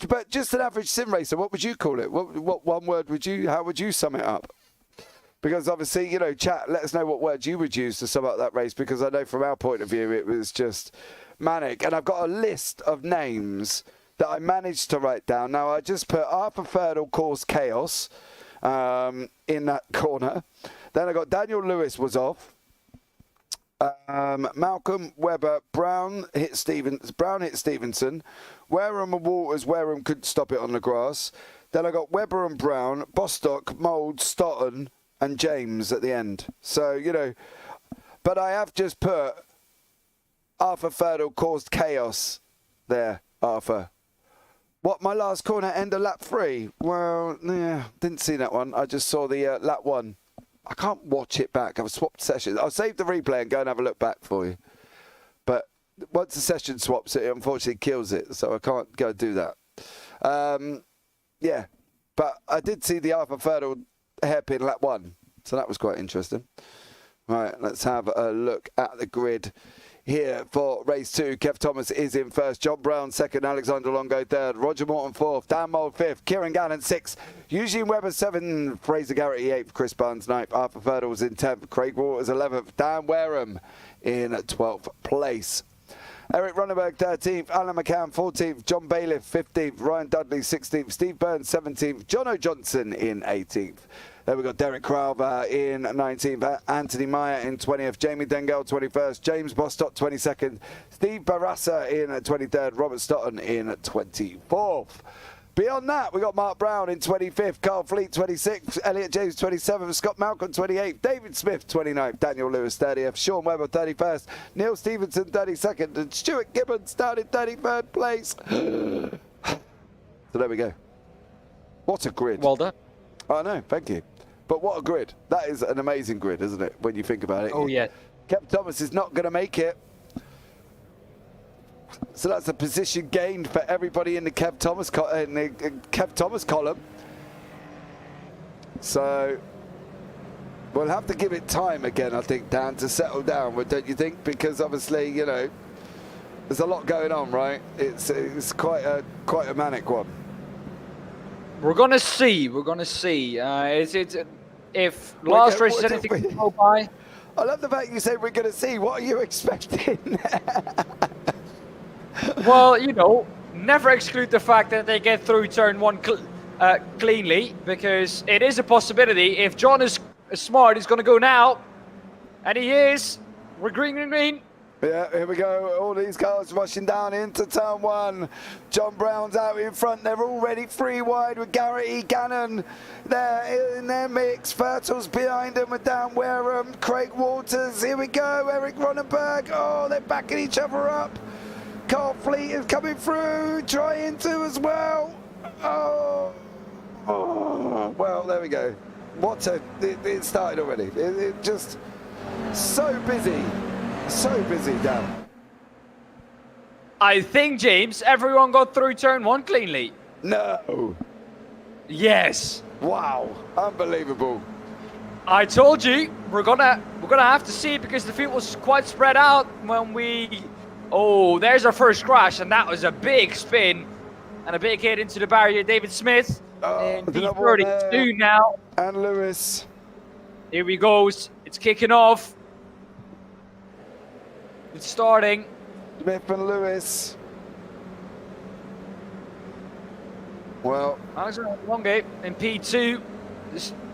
But just an average sim racer, what would you call it? What one word how would you sum it up? Because obviously, you know, chat, let us know what words you would use to sum up that race, because I know from our point of view, it was just manic. And I've got a list of names that I managed to write down. Now, I just put Arthur Ferdel caused chaos in that corner. Then I got Daniel Lewis was off. Malcolm Webber, Brown hit Stevenson. Wareham and Walters, Wareham couldn't stop it on the grass. Then I got Webber and Brown, Bostock, Mould, Stoughton, and James at the end. So, you know, but I have just put Arthur Ferdel caused chaos there, Arthur. What, my last corner end of lap 3? Well, yeah, didn't see that one. I just saw the lap 1. I can't watch it back. I've swapped sessions. I'll save the replay and go and have a look back for you. But once the session swaps it, unfortunately kills it. So I can't go do that. Yeah. But I did see the Arthur Ferdel hairpin lap 1. So that was quite interesting. All right, let's have a look at the grid here for race 2. Kev Thomas is in first, John Brown second, Alexander Longo third, Roger Morton fourth, Dan Mould fifth, Kieran Gannon sixth, Eugene Webber seventh, Fraser Garrity eighth, Chris Barnes ninth, Arthur Ferdel was in 10th, Craig Waters 11th, Dan Wareham in 12th place. Eric Ronenberg 13th, Alan McCann 14th, John Bailiff 15th, Ryan Dudley 16th, Steve Burns 17th, Jono Johnson in 18th. There we got Derek Crowther in 19th, Anthony Meyer in 20th, Jamie Dengel 21st, James Bostock 22nd, Steve Barassa in 23rd, Robert Stoughton in 24th. Beyond that, we got Mark Brown in 25th, Carl Fleet 26th, Elliot James 27th, Scott Malcolm 28th, David Smith 29th, Daniel Lewis 30th, Sean Webber 31st, Neil Stevenson 32nd, and Stuart Gibbons down in 33rd place. So there we go. What a grid. Well done. I know, thank you. But what a grid. That is an amazing grid, isn't it, when you think about it? Oh, yeah. Kev Thomas is not going to make it. So that's a position gained for everybody in the Kev Thomas column. So we'll have to give it time again, I think, Dan, to settle down, don't you think? Because obviously, you know, there's a lot going on, right? It's quite a manic one. We're gonna see. We're gonna see. If last race is anything to go by. I love the fact you say we're gonna see. What are you expecting? Well, you know, never exclude the fact that they get through turn 1 cleanly, because it is a possibility. If John is smart, he's gonna go now, and he is. We're green. Yeah, here we go. All these cars rushing down into turn 1. John Brown's out in front. They're already 3 wide with Garrity, Gannon there in their mix. Fertel's behind them with Dan Wareham, Craig Waters. Here we go. Eric Ronenberg. Oh, they're backing each other up. Carl Fleet is coming through, trying to as well. Oh, well, there we go. It started already. It just so busy. So busy, Dan. I think, James, everyone got through turn 1 cleanly. No. Yes. Wow. Unbelievable. I told you we're gonna have to see, because the field was quite spread out when we. Oh, there's our first crash, and that was a big spin and a big hit into the barrier. David Smith in P32 now. And Lewis. Here he goes. It's kicking off. It's starting. Smith and Lewis. Well, Alexander Longate in P2.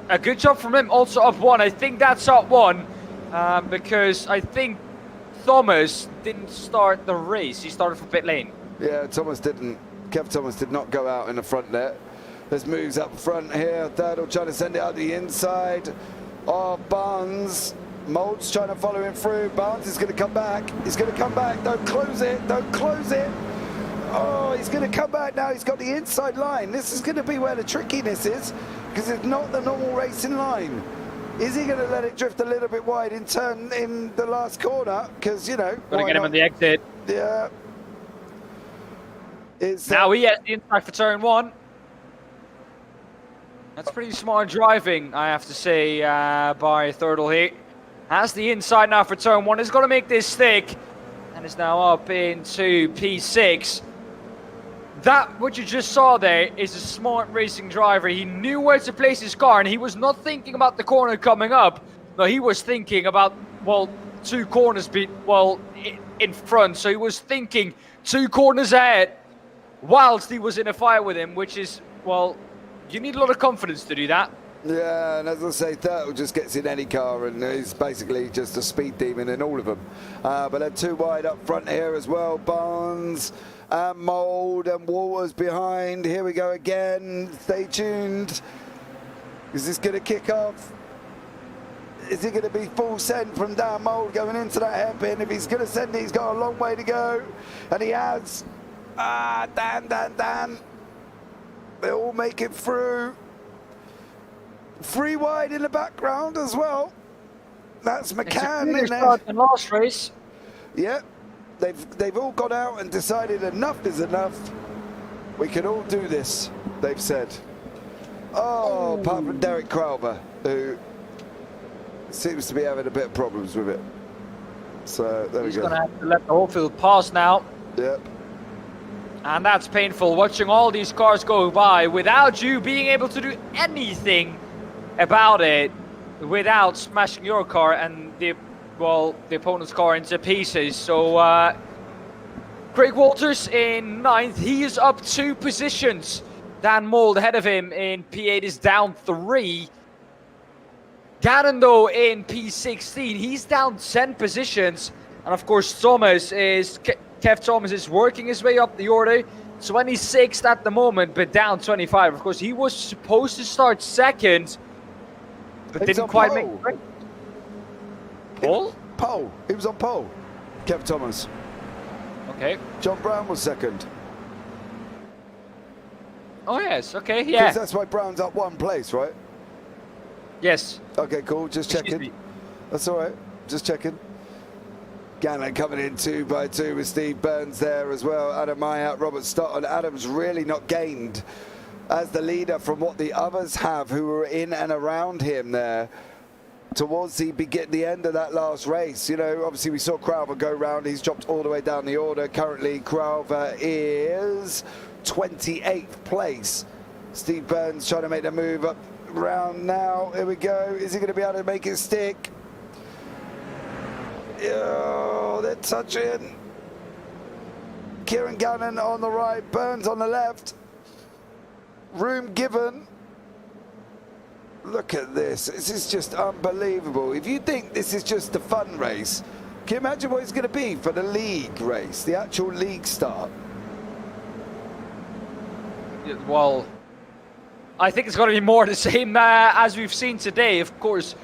A good job from him. Also up 1. I think that's up 1 because I think Thomas didn't start the race. He started from pit lane. Yeah, Thomas didn't. Kev Thomas did not go out in the front there. There's moves up front here. Thirdle trying to send it out the inside. Oh, Barnes. Mould's trying to follow him through. Barnes is going to come back. He's going to come back. Don't close it. Don't close it. Oh, he's going to come back now. He's got the inside line. This is going to be where the trickiness is, because it's not the normal racing line. Is he going to let it drift a little bit wide in turn in the last corner? Because, you know, Gonna get him on the exit. Yeah. Now he has the inside for turn 1. That's pretty smart driving, I have to say, by Thurtle here. Has the inside now for turn 1. He's got to make this thick. And is now up into P6. That, what you just saw there, is a smart racing driver. He knew where to place his car, and he was not thinking about the corner coming up. No, he was thinking about, well, 2 corners in front. So he was thinking 2 corners ahead whilst he was in a fight with him, which is, well, you need a lot of confidence to do that. Yeah, and as I say, Thurtle just gets in any car and he's basically just a speed demon in all of them. But they're 2 wide up front here as well. Barnes and Mould and Walters behind. Here we go again. Stay tuned. Is this going to kick off? Is it going to be full send from Dan Mould going into that hairpin? If he's going to send it, he's got a long way to go. And he has. Dan. They all make it through. 3 wide in the background as well. That's McCann in there. In last race. Yep. They've all gone out and decided enough is enough. We can all do this, they've said. Oh, apart from Derek Crowber, who seems to be having a bit of problems with it. So there we go. He's going to have to let the whole field pass now. Yep. And that's painful, watching all these cars go by without you being able to do anything about it, without smashing your car and the opponent's car into pieces. So Craig Walters in 9th, he is up 2 positions. Dan Mould ahead of him in P8 is down 3. Gannon though in P16, he's down 10 positions. And of course Kev Thomas is working his way up the order. 26th at the moment, but down 25. Of course, he was supposed to start 2nd, but didn't quite make it. Pole? Pole. He was on pole. Kev Thomas. Okay. John Brown was 2nd. Oh, yes. Okay, Because yeah. that's why Brown's up 1 place, right? Yes. Okay, cool. Just checking. That's all right. Just checking. Gannon coming in 2 by 2 with Steve Burns there as well. Adam Mayat, Robert Stott, and Adam's really not gained as the leader from what the others have who were in and around him there towards the end of that last race. You know, obviously we saw Crowther go round. He's dropped all the way down the order. Currently, Crowther is 28th place. Steve Burns trying to make the move up round now. Here we go. Is he going to be able to make it stick? Oh, they're touching. Kieran Gannon on the right, Burns on the left. Room given. Look at this. This is just unbelievable. If you think this is just a fun race, can you imagine what it's going to be for the league race, the actual league start? Well, I think it's going to be more the same as we've seen today. Of course,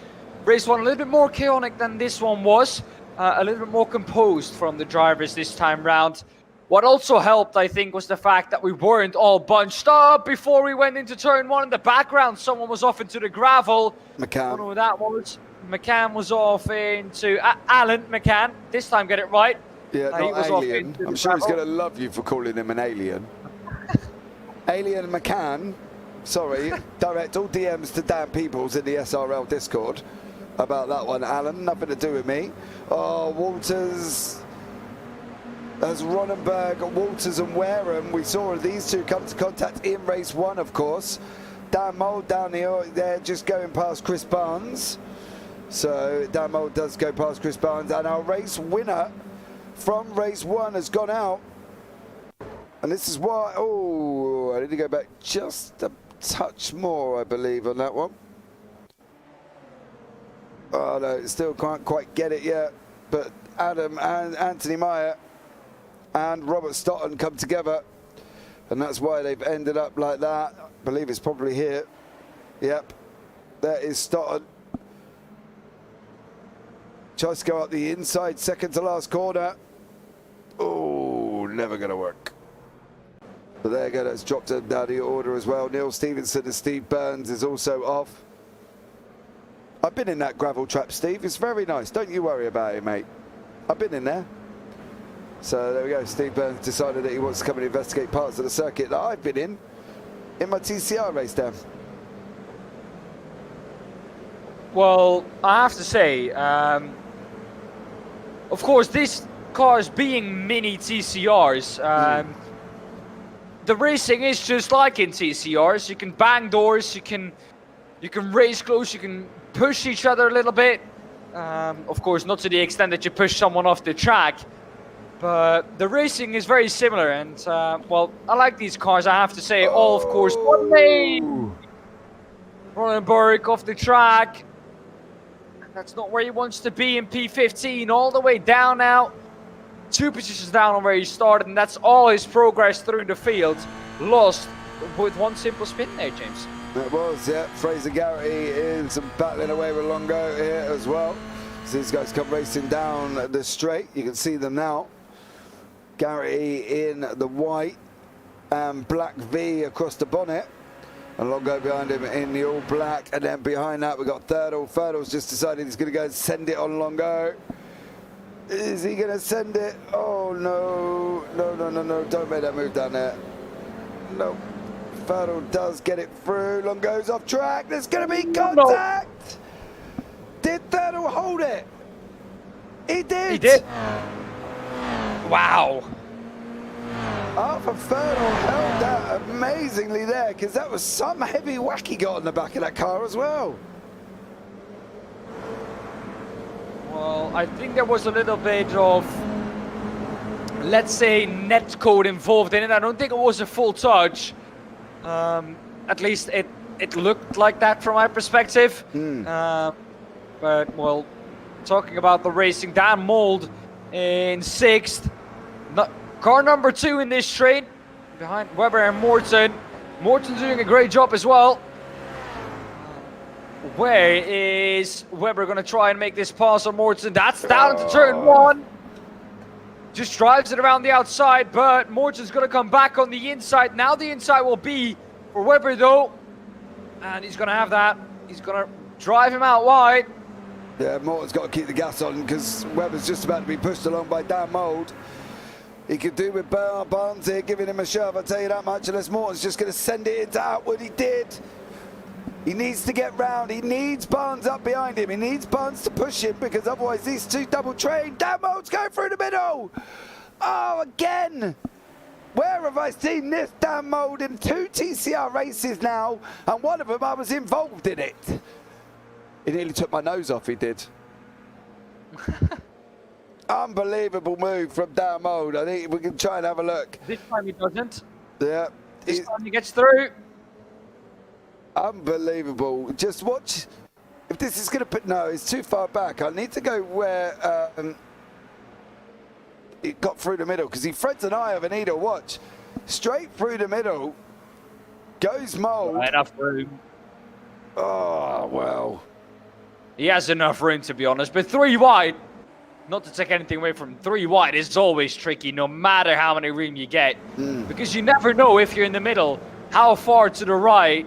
race 1 a little bit more chaotic than this one was. A little bit more composed from the drivers this time round. What also helped, I think, was the fact that we weren't all bunched up before we went into turn 1. In the background, someone was off into the gravel. McCann. I don't know who that was. McCann was off into Alan McCann. This time, get it right. Yeah, He not was off alien. into I'm the sure he's gravel. going to love you for calling him an alien. Alien McCann. Sorry. Direct all DMs to Dan Peebles in the SRL Discord about that one, Alan. Nothing to do with me. Oh, Walters. As Ronenberg, Walters and Wareham, we saw these 2 come to contact in race 1, of course. Dan Mould down there just going past Chris Barnes. So Dan Mould does go past Chris Barnes, and our race winner from race 1 has gone out. And this is why, oh, I need to go back just a touch more, I believe, on that one. Oh no, still can't quite get it yet. But Adam and Anthony Meyer and Robert Stotton come together, and that's why they've ended up like that. I believe it's probably here. Yep, there is Stotton. Tries to go up the inside, second to last corner. Oh, never going to work. But there you go, that's dropped down the order as well. Neil Stevenson and Steve Burns is also off. I've been in that gravel trap, Steve. It's very nice. Don't you worry about it, mate. I've been in there. So there we go. Steve Burns decided that he wants to come and investigate parts of the circuit that I've been in my TCR race down. Well, I have to say, of course, these cars being mini TCRs, the racing is just like in TCRs. You can bang doors, you can race close, you can push each other a little bit. Of course, not to the extent that you push someone off the track, but the racing is very similar. And well, I like these cars. I have to say, all of course, one lane. Ronenberg off the track. That's not where he wants to be in P15. All the way down now. 2 positions down on where he started, and that's all his progress through the field. Lost with one simple spin there, James. It was, yeah. Fraser Garrity is battling away with Longo here as well. So these guys come racing down the straight. You can see them now. Garrity in the white and black V across the bonnet. And Longo behind him in the all black. And then behind that, we've got Thirdle. Thirdle's just decided he's going to go and send it on Longo. Is he going to send it? Oh, no. No, no, no, no. Don't make that move down there. No. Thirdle does get it through. Longo's off track. There's going to be contact. No. Did Thirdle hold it? He did. He did. Wow. Arthur Thirdle held that amazingly there, because that was some heavy whack he got on the back of that car as well. Well, I think there was a little bit of, let's say, net code involved in it. I don't think it was a full touch. At least it looked like that from my perspective. But, well, talking about the racing, Dan Mould in 6th. Car number 2 in this straight, behind Webber and Morton. Morton doing a great job as well. Where is Webber going to try and make this pass on Morton? That's down to turn 1. Just drives it around the outside, but Morton's going to come back on the inside. Now the inside will be for Webber, though. And he's going to have that. He's going to drive him out wide. Yeah, Morton's got to keep the gas on, because Webber's just about to be pushed along by Dan Mould. He could do with Barnes here, giving him a shove, I'll tell you that much, unless Morton's just going to send it into Outwood. He did. He needs to get round. He needs Barnes up behind him. He needs Barnes to push him, because otherwise these two double train. Dan Mould's going through the middle. Oh, again. Where have I seen this Dan Mould in 2 TCR races now, and one of them I was involved in it. He nearly took my nose off, he did. Unbelievable move from Dan Mould. I think we can try and have a look. This time he doesn't. Yeah. This time he gets through. Unbelievable. Just watch. If this is going to put... No, it's too far back. I need to go where it got through the middle, because he threads an eye of a needle. Watch. Straight through the middle. Goes Mould. Not enough room. Oh, well. He has enough room, to be honest. But 3 wide. Not to take anything away from 3 wide, is always tricky, no matter how many room you get. Because you never know, if you're in the middle, how far to the right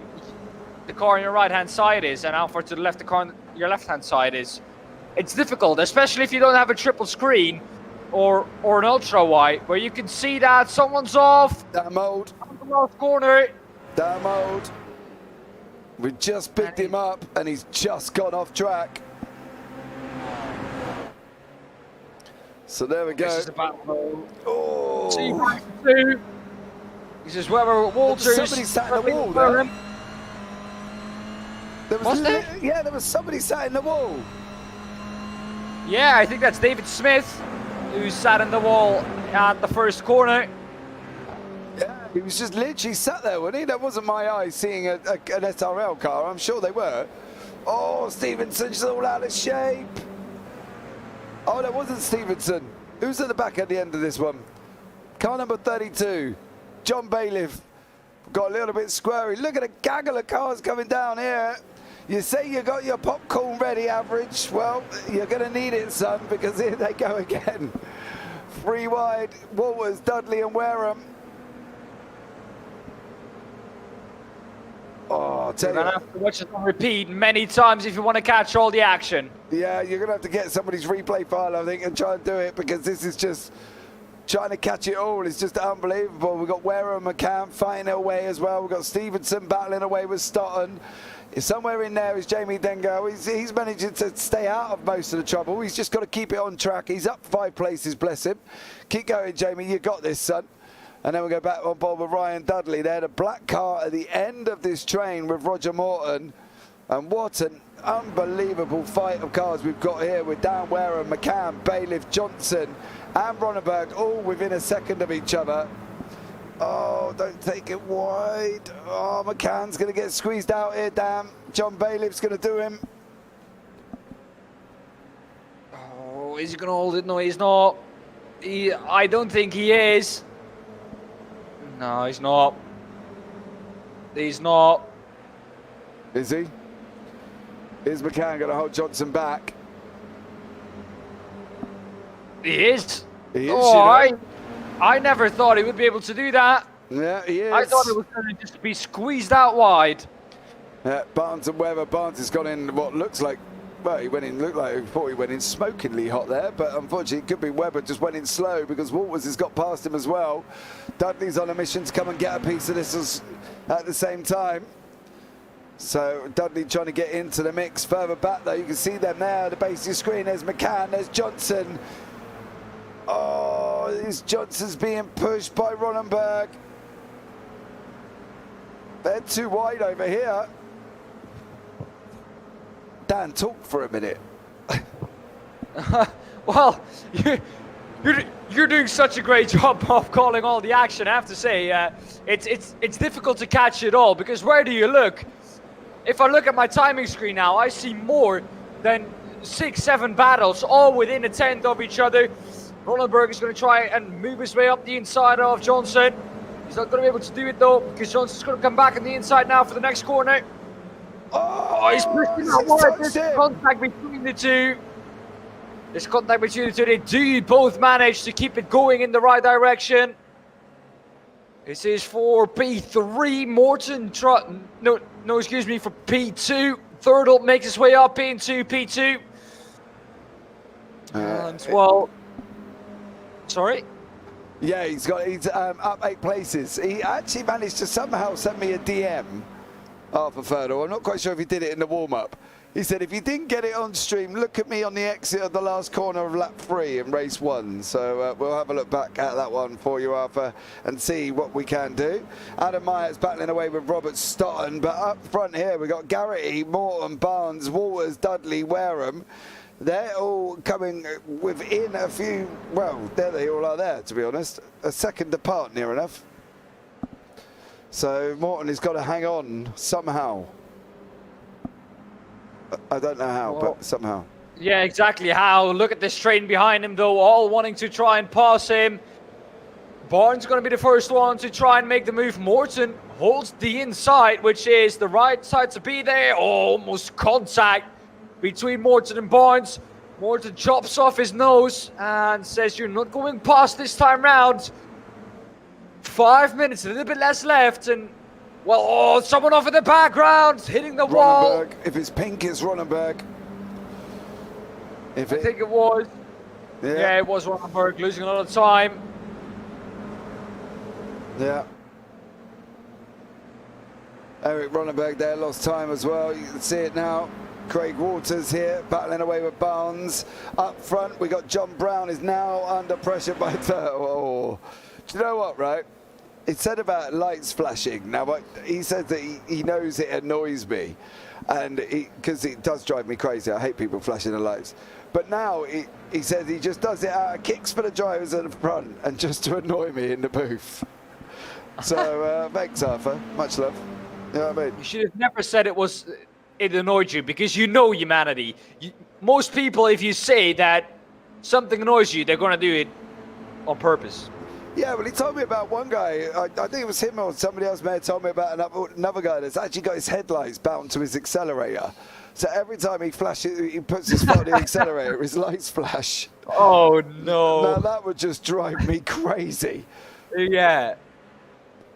the car on your right-hand side is, and how far to the left the car on your left-hand side is. It's difficult, especially if you don't have a triple screen or an ultra-wide, where you can see that someone's off. Dan Mould. On the left corner. Dan Mould. We just picked him up, and he's just gone off track. So there we go. This is about oh. 2. This is Webber Walters. Somebody sat in the wall there. Was there? Yeah, there was somebody sat in the wall. Yeah, I think that's David Smith, who sat in the wall at the first corner. Yeah, he was just literally sat there, wasn't he? That wasn't my eye seeing an SRL car. I'm sure they were. Oh, Stevenson's all out of shape. Oh, that wasn't Stevenson. Who's at the back at the end of this one? Car number 32, John Bailiff. Got a little bit squirry. Look at a gaggle of cars coming down here. You say you got your popcorn ready, Average. Well, you're going to need it, son, because here they go again. 3 wide, Walters, Dudley and Wareham. tell you. You're gonna have to watch it on repeat many times if you want to catch all the action. Yeah, you're going to have to get somebody's replay file, I think, and try and do it, because this is just trying to catch it all. It's just unbelievable. We've got Ware and McCann fighting away as well. We've got Stevenson battling away with Stotton. Somewhere in there is Jamie Dengo. He's managing to stay out of most of the trouble. He's just got to keep it on track. He's up 5 places, bless him. Keep going, Jamie. You got this, son. And then we go back on board with Ryan Dudley there. The black car at the end of this train with Roger Morton. And what an unbelievable fight of cars we've got here with Dan Ware and McCann, Bailiff, Johnson and Ronenberg all within a second of each other. Oh, don't take it wide. Oh, McCann's going to get squeezed out here, damn. John Bailiff's going to do him. Oh, is he going to hold it? No, he's not. I don't think he is. No, he's not. He's not. Is he? Is McCann going to hold Johnson back? He is. He is, oh, you know. I never thought he would be able to do that. Yeah, he is. I thought it was going to just be squeezed out wide. Barnes and Weber. Barnes has gone in what looks like, well, he went in, looked like he thought he went in smokingly hot there, but unfortunately it could be Weber just went in slow because Walters has got past him as well. Dudley's on a mission to come and get a piece of this at the same time. So Dudley trying to get into the mix further back though. You can see them there, the base of your screen. There's McCann, there's Johnson. Oh, this Johnson's being pushed by Ronenberg. They're too wide over here. Dan, talk for a minute. Well, you're doing such a great job of calling all the action. I have to say, it's difficult to catch it all because where do you look? If I look at my timing screen now, I see more than 6-7 battles, all within a tenth of each other. Ronenberg is going to try and move his way up the inside of Johnson. He's not going to be able to do it though, because Johnson's going to come back on the inside now for the next corner. Oh, he's pushing that wide. There's contact between the two. There's contact between the two. They do both manage to keep it going in the right direction. This is for P3. Morton, excuse me, for P2. Thurdle makes his way up into P2. And well, sorry? Yeah, he's up 8 places. He actually managed to somehow send me a DM after Thurdle. I'm not quite sure if he did it in the warm-up. He said, if you didn't get it on stream, look at me on the exit of the last corner of lap 3 in race 1. So we'll have a look back at that one for you, Arthur, and see what we can do. Adam Myers battling away with Robert Stotton, but up front here we've got Garrity, Morton, Barnes, Walters, Dudley, Wareham. They're all coming within a few, well, there they all are there, to be honest. A second apart, near enough. So Morton has got to hang on somehow. I don't know how, but somehow. Yeah, exactly how. Look at this train behind him, though, all wanting to try and pass him. Barnes going to be the first one to try and make the move. Morton holds the inside, which is the right side to be there. Almost contact between Morton and Barnes. Morton chops off his nose and says, you're not going past this time round. 5 minutes, a little bit less left, and well, someone off in the background, hitting the wall. If it's pink, it's Ronenberg. I think it was. Yeah, it was Ronenberg, losing a lot of time. Yeah. Eric Ronenberg there, lost time as well. You can see it now. Craig Waters here, battling away with Barnes. Up front, we got John Brown is now under pressure by Do you know what, right? It said about lights flashing. Now, he says that he knows it annoys me, and because it does drive me crazy. I hate people flashing the lights. But now he says he just does it out of kicks for the drivers at the front and just to annoy me in the booth. So, thanks, Arthur. Much love. You know what I mean? You should have never said it annoyed you, because you know humanity. Most people, if you say that something annoys you, they're going to do it on purpose. Yeah, well, he told me about one guy. I think it was him or somebody else may have told me about another guy that's actually got his headlights bound to his accelerator. So every time he flashes, he puts his foot on the accelerator, his lights flash. Oh, no. Now, that would just drive me crazy. Yeah.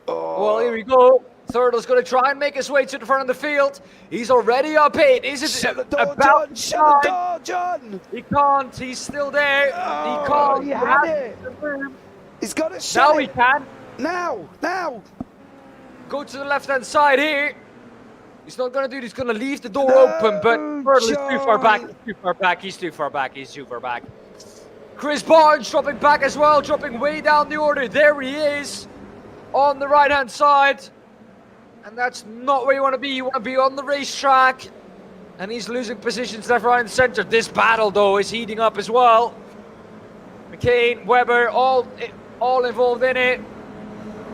Oh. Well, here we go. Thurtle's going to try and make his way to the front of the field. He's already up 8. Is it Shut the door, about John! Shut the time? door, John! He can't. He's still there. Oh, he can't. he had it. He's got to shut Now it. he can. Now! Go to the left-hand side here. He's not going to do it. He's going to leave the door open, but Thurtle is too far back. He's too far back. He's too far back. He's too far back. Chris Barnes dropping back as well, dropping way down the order. There he is on the right-hand side. And that's not where you want to be. You want to be on the racetrack. And he's losing positions left, right, and center. This battle, though, is heating up as well. McCain, Webber, all involved in it.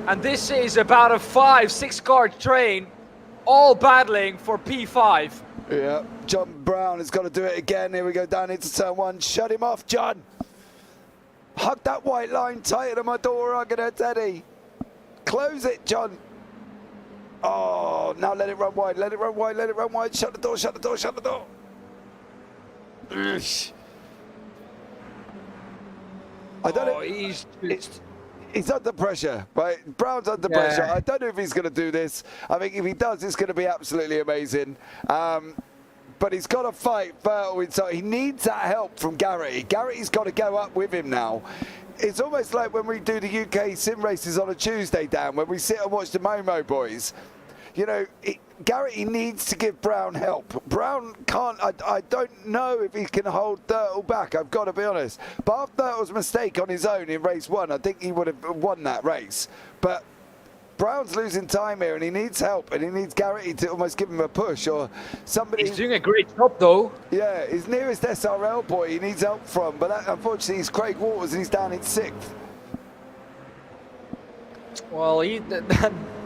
And this is about a 5-6 car train, all battling for P5. Yeah, John Brown has got to do it again. Here we go down into turn 1. Shut him off, John. Hug that white line tighter than my door hugging her teddy. Close it, John. Oh, now let it run wide, let it run wide, let it run wide. Shut the door, shut the door, shut the door. I don't know. He's under pressure, right? Brown's under pressure. I don't know if he's going to do this. I think if he does, it's going to be absolutely amazing. But he's got to fight Thurtle, so he needs that help from Garrity. Garrity's got to go up with him now. It's almost like when we do the UK sim races on a Tuesday, Dan, when we sit and watch the Momo boys. You know, Garrity needs to give Brown help. Brown can't, I don't know if he can hold Thurtle back, I've got to be honest. But after Thurtle's mistake on his own in race 1, I think he would have won that race. But Brown's losing time here and he needs help and he needs Garrity to almost give him a push or somebody. He's doing a great job though. Yeah, his nearest SRL boy he needs help from, but that, unfortunately he's Craig Waters and he's down in 6th. Well,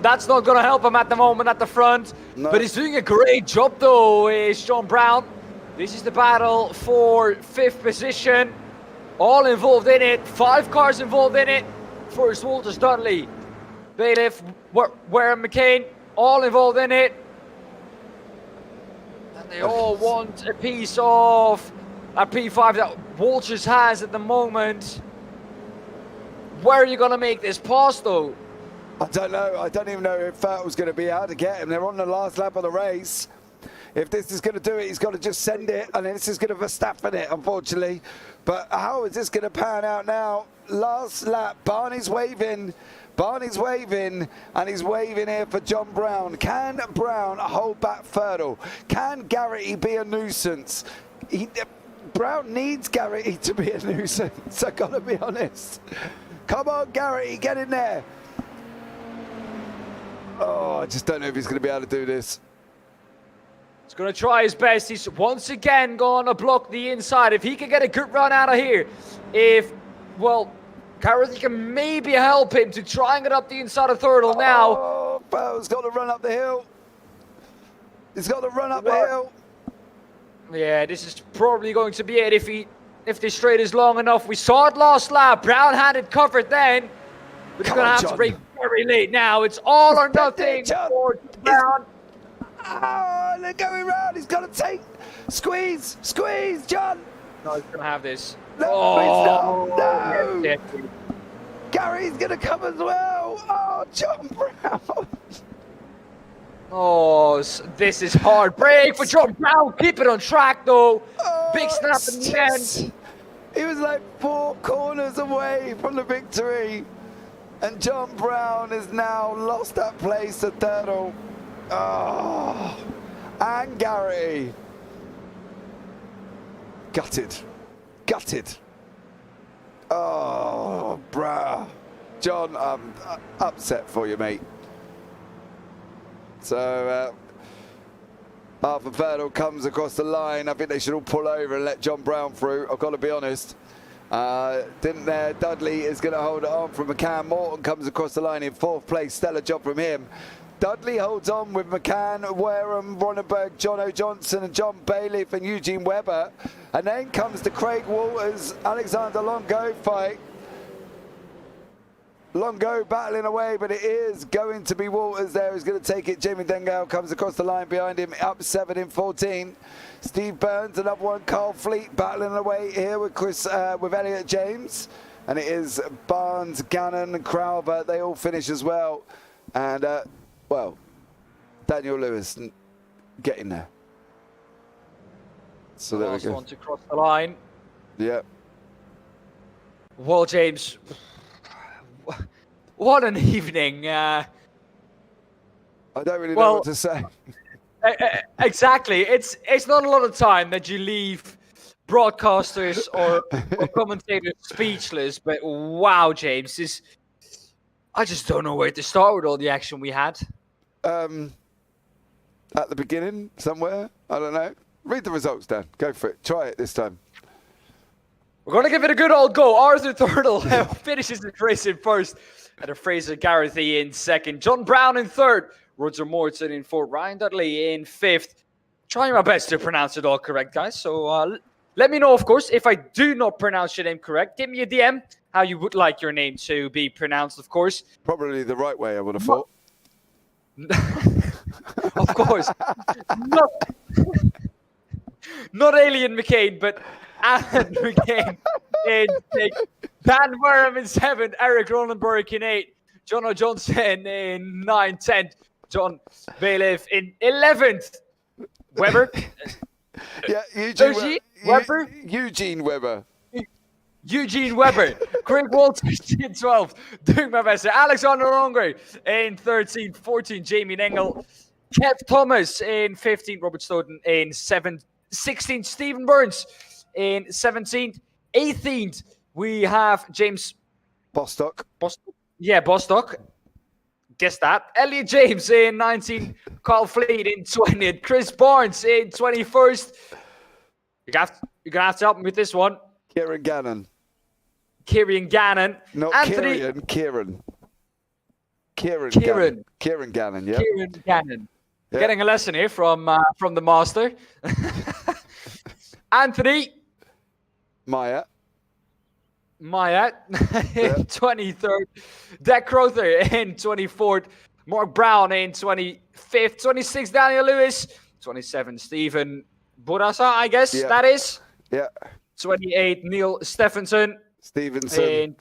that's not going to help him at the moment at the front. No. But he's doing a great job though, is John Brown. This is the battle for 5th position. All involved in it, 5 cars involved in it. First Walters Dudley, Bailiff, Warren McCain, all involved in it. And they all want a piece of that P5 that Walters has at the moment. Where are you going to make this pass, though? I don't know. I don't even know if Thurtle's going to be able to get him. They're on the last lap of the race. If this is going to do it, he's got to just send it, and this is going to Verstappen it, unfortunately. But how is this going to pan out now? Last lap, Barney's waving. Barney's waving, and he's waving here for John Brown. Can Brown hold back Thurtle? Can Garrity be a nuisance? Brown needs Garrity to be a nuisance, I've got to be honest. Come on, Garrity, get in there. Oh, I just don't know if he's going to be able to do this. He's going to try his best. He's once again going to block the inside. If he can get a good run out of here, Garrity can maybe help him to try and get up the inside of Thurtle now. Oh, Bell's got to run up the hill. He's got to run up the hill. Yeah, this is probably going to be it if this straight is long enough. We saw it last lap. Brown had it covered then. But he's going to have to break very late now. It's all or nothing for Brown. Oh, they're going round. He's got to take. Squeeze, John. No, he's going to have this. No, he's not. No. Gary's going to come as well. Oh, John Brown. Oh, this is hard. Break for John Brown. Keep it on track, though. Oh, big snap in the end. He was like 4 corners away from the victory. And John Brown has now lost that place to Thurtle. Oh, and Gary. Gutted. Oh, bruh. John, I'm upset for you, mate. So, Arthur Thurtle comes across the line. I think they should all pull over and let John Brown through. I've got to be honest. Dudley is going to hold it on from McCann. Morton comes across the line in 4th place. Stellar job from him. Dudley holds on with McCann, Wareham, Ronenberg, John O'Johnson and John Bailiff and Eugene Webber. And then comes the Craig Walters, Alexander Longo fight. Longo battling away, but it is going to be Walters there who's going to take it. Jamie Dengale comes across the line behind him, up 7 in 14. Steve Burns, another one. Carl Fleet battling away here with with Elliot James. And it is Barnes, Gannon and Crowther. They all finish as well. And well, Daniel Lewis getting there. So there we Last go. one to cross the line. Yeah. Well, James, what an evening. I don't really know what to say. Exactly. It's not a lot of time that you leave broadcasters or commentators speechless, but wow, James, I just don't know where to start with all the action we had. At the beginning, somewhere, I don't know. Read the results, Dan. Go for it. Try it this time. We're going to give it a good old go. Arthur Turtle finishes the race in first. And Fraser Garrity in second. John Brown in third. Roger Morton in fourth. Ryan Dudley in fifth. Trying my best to pronounce it all correct, guys. So let me know, of course, if I do not pronounce your name correct. Give me a DM how you would like your name to be pronounced, of course. Probably the right way, I would have thought. Of course. Not Alien McCain, but Alan McCain in sixth. Dan Wareham in seventh. Eric Ronenberg in eighth. John O'Johnson in 9th. 10th. John Bailiff in 11th. Weber. Yeah, Eugene Weber. Eugene Weber. Craig Walters in 12th. Doing my best. Alexander Longre in 13th. 14th. Jamie Nengel. Kev Thomas in 15th. Robert Stoughton in 7th. 16th. Stephen Burns in 17th. 18th. We have James Bostock. Yeah, Bostock. Guess that. Elliot James in 19th. Carl Fleet in 20th. Chris Barnes in 21st. You're going to have to help me with this one. Kieran Gannon. Kieran Gannon. Not Anthony. Kieran. Kieran Gannon, yeah. Kieran Gannon. Yeah. Getting a lesson here from the master. Anthony. Maya in 23rd. Dak Crowther in 24th. Mark Brown in 25th. 26th, Daniel Lewis. 27th, Stephen Burasa, I guess that is. Yeah. 28th, Neil Stevenson. Stevenson.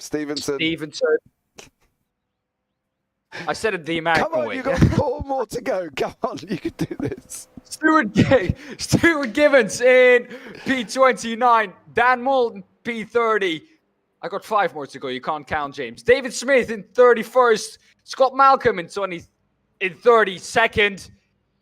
I said it the American way. Come on, way. you've got 4 more to go. Come on, you can do this. Stuart Givens in P29. Dan Moulton, P30. I got 5 more to go. You can't count, James. David Smith in 31st. Scott Malcolm in 32nd.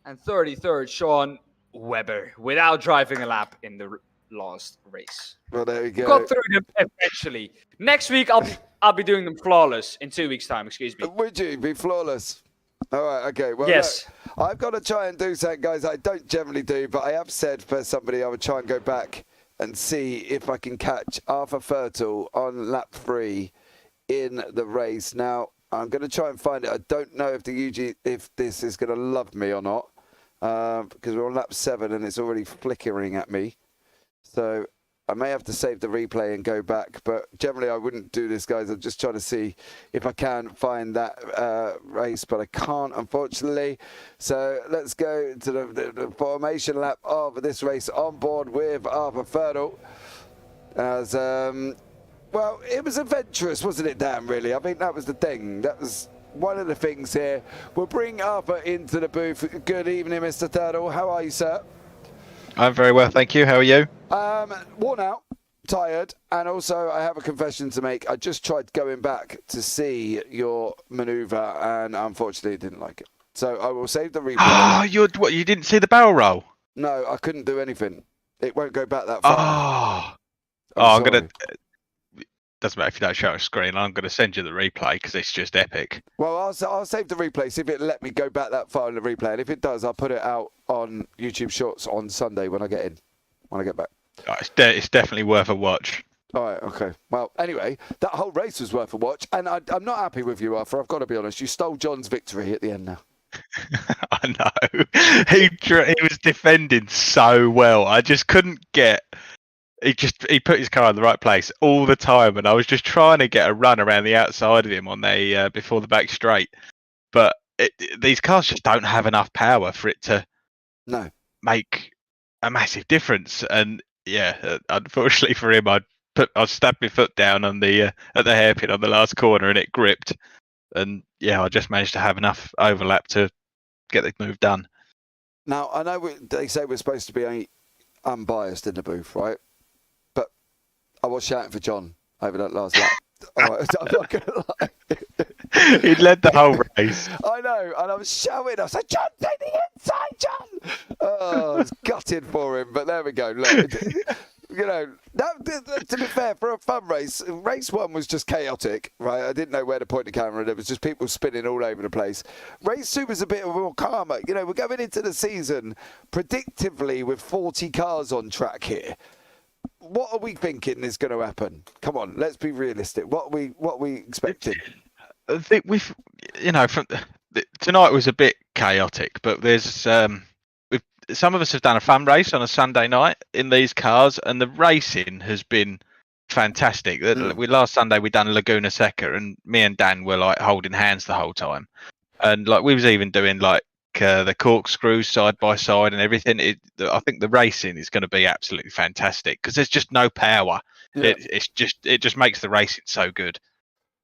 And 33rd, Sean Weber, without driving a lap in the last race. Well, there we go. Got through them eventually. Next week, I'll be doing them flawless in 2 weeks' time. Excuse me. Would you be flawless? All right, okay. Well, yes. Look, I've got to try and do something, guys. I don't generally do, but I have said for somebody I would try and go back and see if I can catch Arthur Fertel on lap 3 in the race. Now, I'm going to try and find it. I don't know if this is going to love me or not, because we're on lap 7 and it's already flickering at me. So I may have to save the replay and go back, but generally I wouldn't do this, guys. I'm just trying to see if I can find that race, but I can't, unfortunately. So let's go to the formation lap of this race on board with Arthur Fertel. As well, it was adventurous, wasn't it, Dan, really? I think that was the thing. That was one of the things here. We'll bring Arthur into the booth. Good evening, Mr. Turtle. How are you, sir? I'm very well, thank you. How are you? Worn out, tired, and also I have a confession to make. I just tried going back to see your manoeuvre, and unfortunately didn't like it. So I will save the replay. Oh, you didn't see the barrel roll? No, I couldn't do anything. It won't go back that far. I'm gonna. Doesn't matter if you don't show a screen. I'm gonna send you the replay because it's just epic. Well, I'll save the replay. See if it let me go back that far in the replay, and if it does, I'll put it out on YouTube Shorts on Sunday when I get back. Oh, it's definitely worth a watch. All right, okay. Well, anyway, that whole race was worth a watch, and I'm not happy with you, Arthur. I've got to be honest. You stole John's victory at the end now. I know. He was defending so well. I just couldn't get. He put his car in the right place all the time, and I was just trying to get a run around the outside of him on the before the back straight. But these cars just don't have enough power for it to make a massive difference. And yeah, unfortunately for him, I stabbed my foot down on the at the hairpin on the last corner, and it gripped. And yeah, I just managed to have enough overlap to get the move done. Now, I know they say we're supposed to be unbiased in the booth, right? But I was shouting for John over that last lap. I'm not going to lie. He led the whole race. I know, and I was shouting. I was like, John, take the inside, John! Oh, I was gutted for him, but there we go. Look, you know, to be fair, for a fun race, race one was just chaotic, right? I didn't know where to point the camera. There was just people spinning all over the place. Race two was a bit more calmer. You know, we're going into the season predictively with 40 cars on track here. What are we thinking is going to happen? Come on, let's be realistic. What are we expecting? I think tonight was a bit chaotic, but there's some of us have done a fun race on a Sunday night in these cars, and the racing has been fantastic. Last Sunday we done Laguna Seca, and me and Dan were like holding hands the whole time, and like we was even doing like the corkscrews side by side and everything. I think the racing is going to be absolutely fantastic because there's just no power. Yeah. It just makes the racing so good.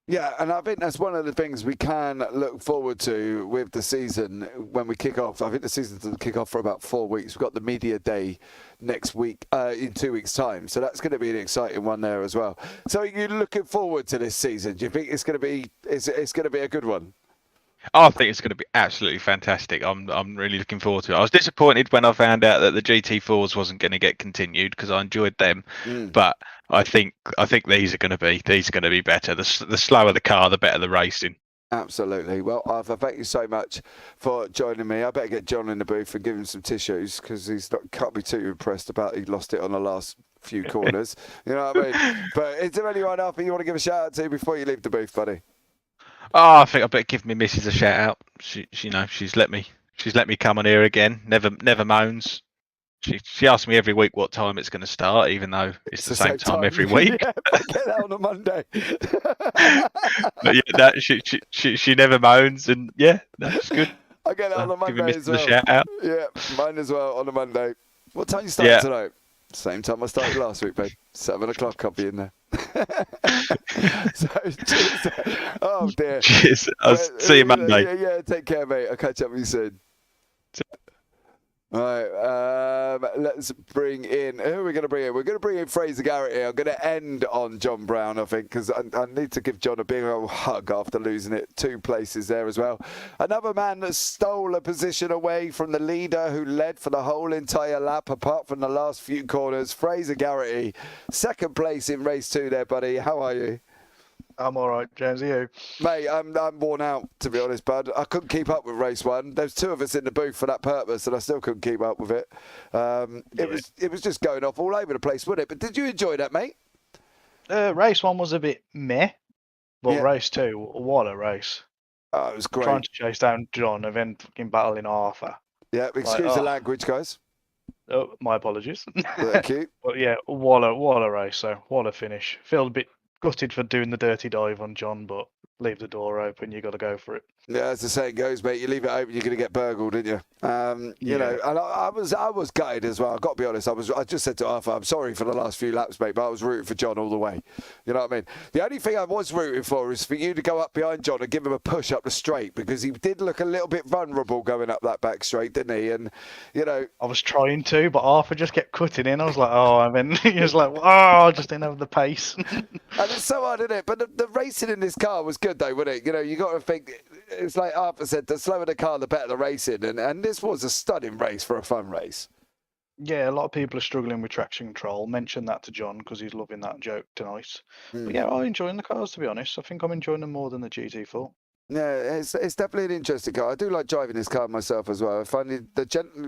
Yeah, and I think that's one of the things we can look forward to with the season when we kick off. I think the season doesn't kick off for about 4 weeks. We've got the media day next week, in 2 weeks' time. So that's going to be an exciting one there as well. So you're looking forward to this season? Do you think it's going to be a good one? I think it's going to be absolutely fantastic. I'm really looking forward to it. I was disappointed when I found out that the GT4s wasn't going to get continued because I enjoyed them, but I think these are going to be better. The slower the car, the better the racing. Absolutely. Well, Arthur, thank you so much for joining me. I better get John in the booth and give him some tissues because can't be too impressed about he lost it on the last few corners. You know what I mean? But is there anyone, Arthur, you want to give a shout out to before you leave the booth, buddy? Oh, I think I better give me missus a shout out. She's let me come on here again. Never moans. She asks me every week what time it's going to start, even though it's the same time every week. Yeah, but get that on a Monday. But yeah, she never moans, and yeah, that's good. I get that on a Monday as well. A shout out. Yeah, mine as well on a Monday. What time you starting tonight? Same time I started last week, babe. 7 o'clock. I'll be in there. Oh dear. Cheers. I'll see you Monday. Yeah, take care, mate. I'll catch up with you soon. All right, let's bring in, who are we going to bring in? We're going to bring in Fraser Garrett here. I'm going to end on John Brown, I think, because I need to give John a big old hug after losing it 2 places there as well. Another man that stole a position away from the leader who led for the whole entire lap, apart from the last few corners, Fraser Garrett, 2nd place in race 2 there, buddy. How are you? I'm all right, James. Are you? Mate, I'm worn out, to be honest, bud. I couldn't keep up with race 1. There's 2 of us in the booth for that purpose, and I still couldn't keep up with it. It was just going off all over the place, wasn't it? But did you enjoy that, mate? Race 1 was a bit meh, but race 2, what a race! Oh, it was great. Trying to chase down John and then fucking battling Arthur. Yeah, excuse the language, guys. Oh, my apologies. Thank you. But yeah, what a race! So what a finish. Feel a bit gutted for doing the dirty dive on John, but leave the door open. You got to go for it. Yeah, as the saying goes, mate, you leave it open, you're going to get burgled, didn't you? You know, and I was gutted as well. I've got to be honest. I just said to Arthur, I'm sorry for the last few laps, mate, but I was rooting for John all the way. You know what I mean? The only thing I was rooting for is for you to go up behind John and give him a push up the straight, because he did look a little bit vulnerable going up that back straight, didn't he? And, you know... I was trying to, but Arthur just kept cutting in. I was like, oh, and then he was like, oh, I just didn't have the pace. And it's so hard, isn't it? But the racing in this car was good, though, wasn't it? You know, you got to think, it's like Arthur said, the slower the car, the better the racing. And this was a stunning race for a fun race. Yeah, a lot of people are struggling with traction control. Mention that to John because he's loving that joke tonight. But yeah, I'm enjoying the cars, to be honest. I think I'm enjoying them more than the GT4. Yeah, it's definitely an interesting car. I do like driving this car myself as well. I find the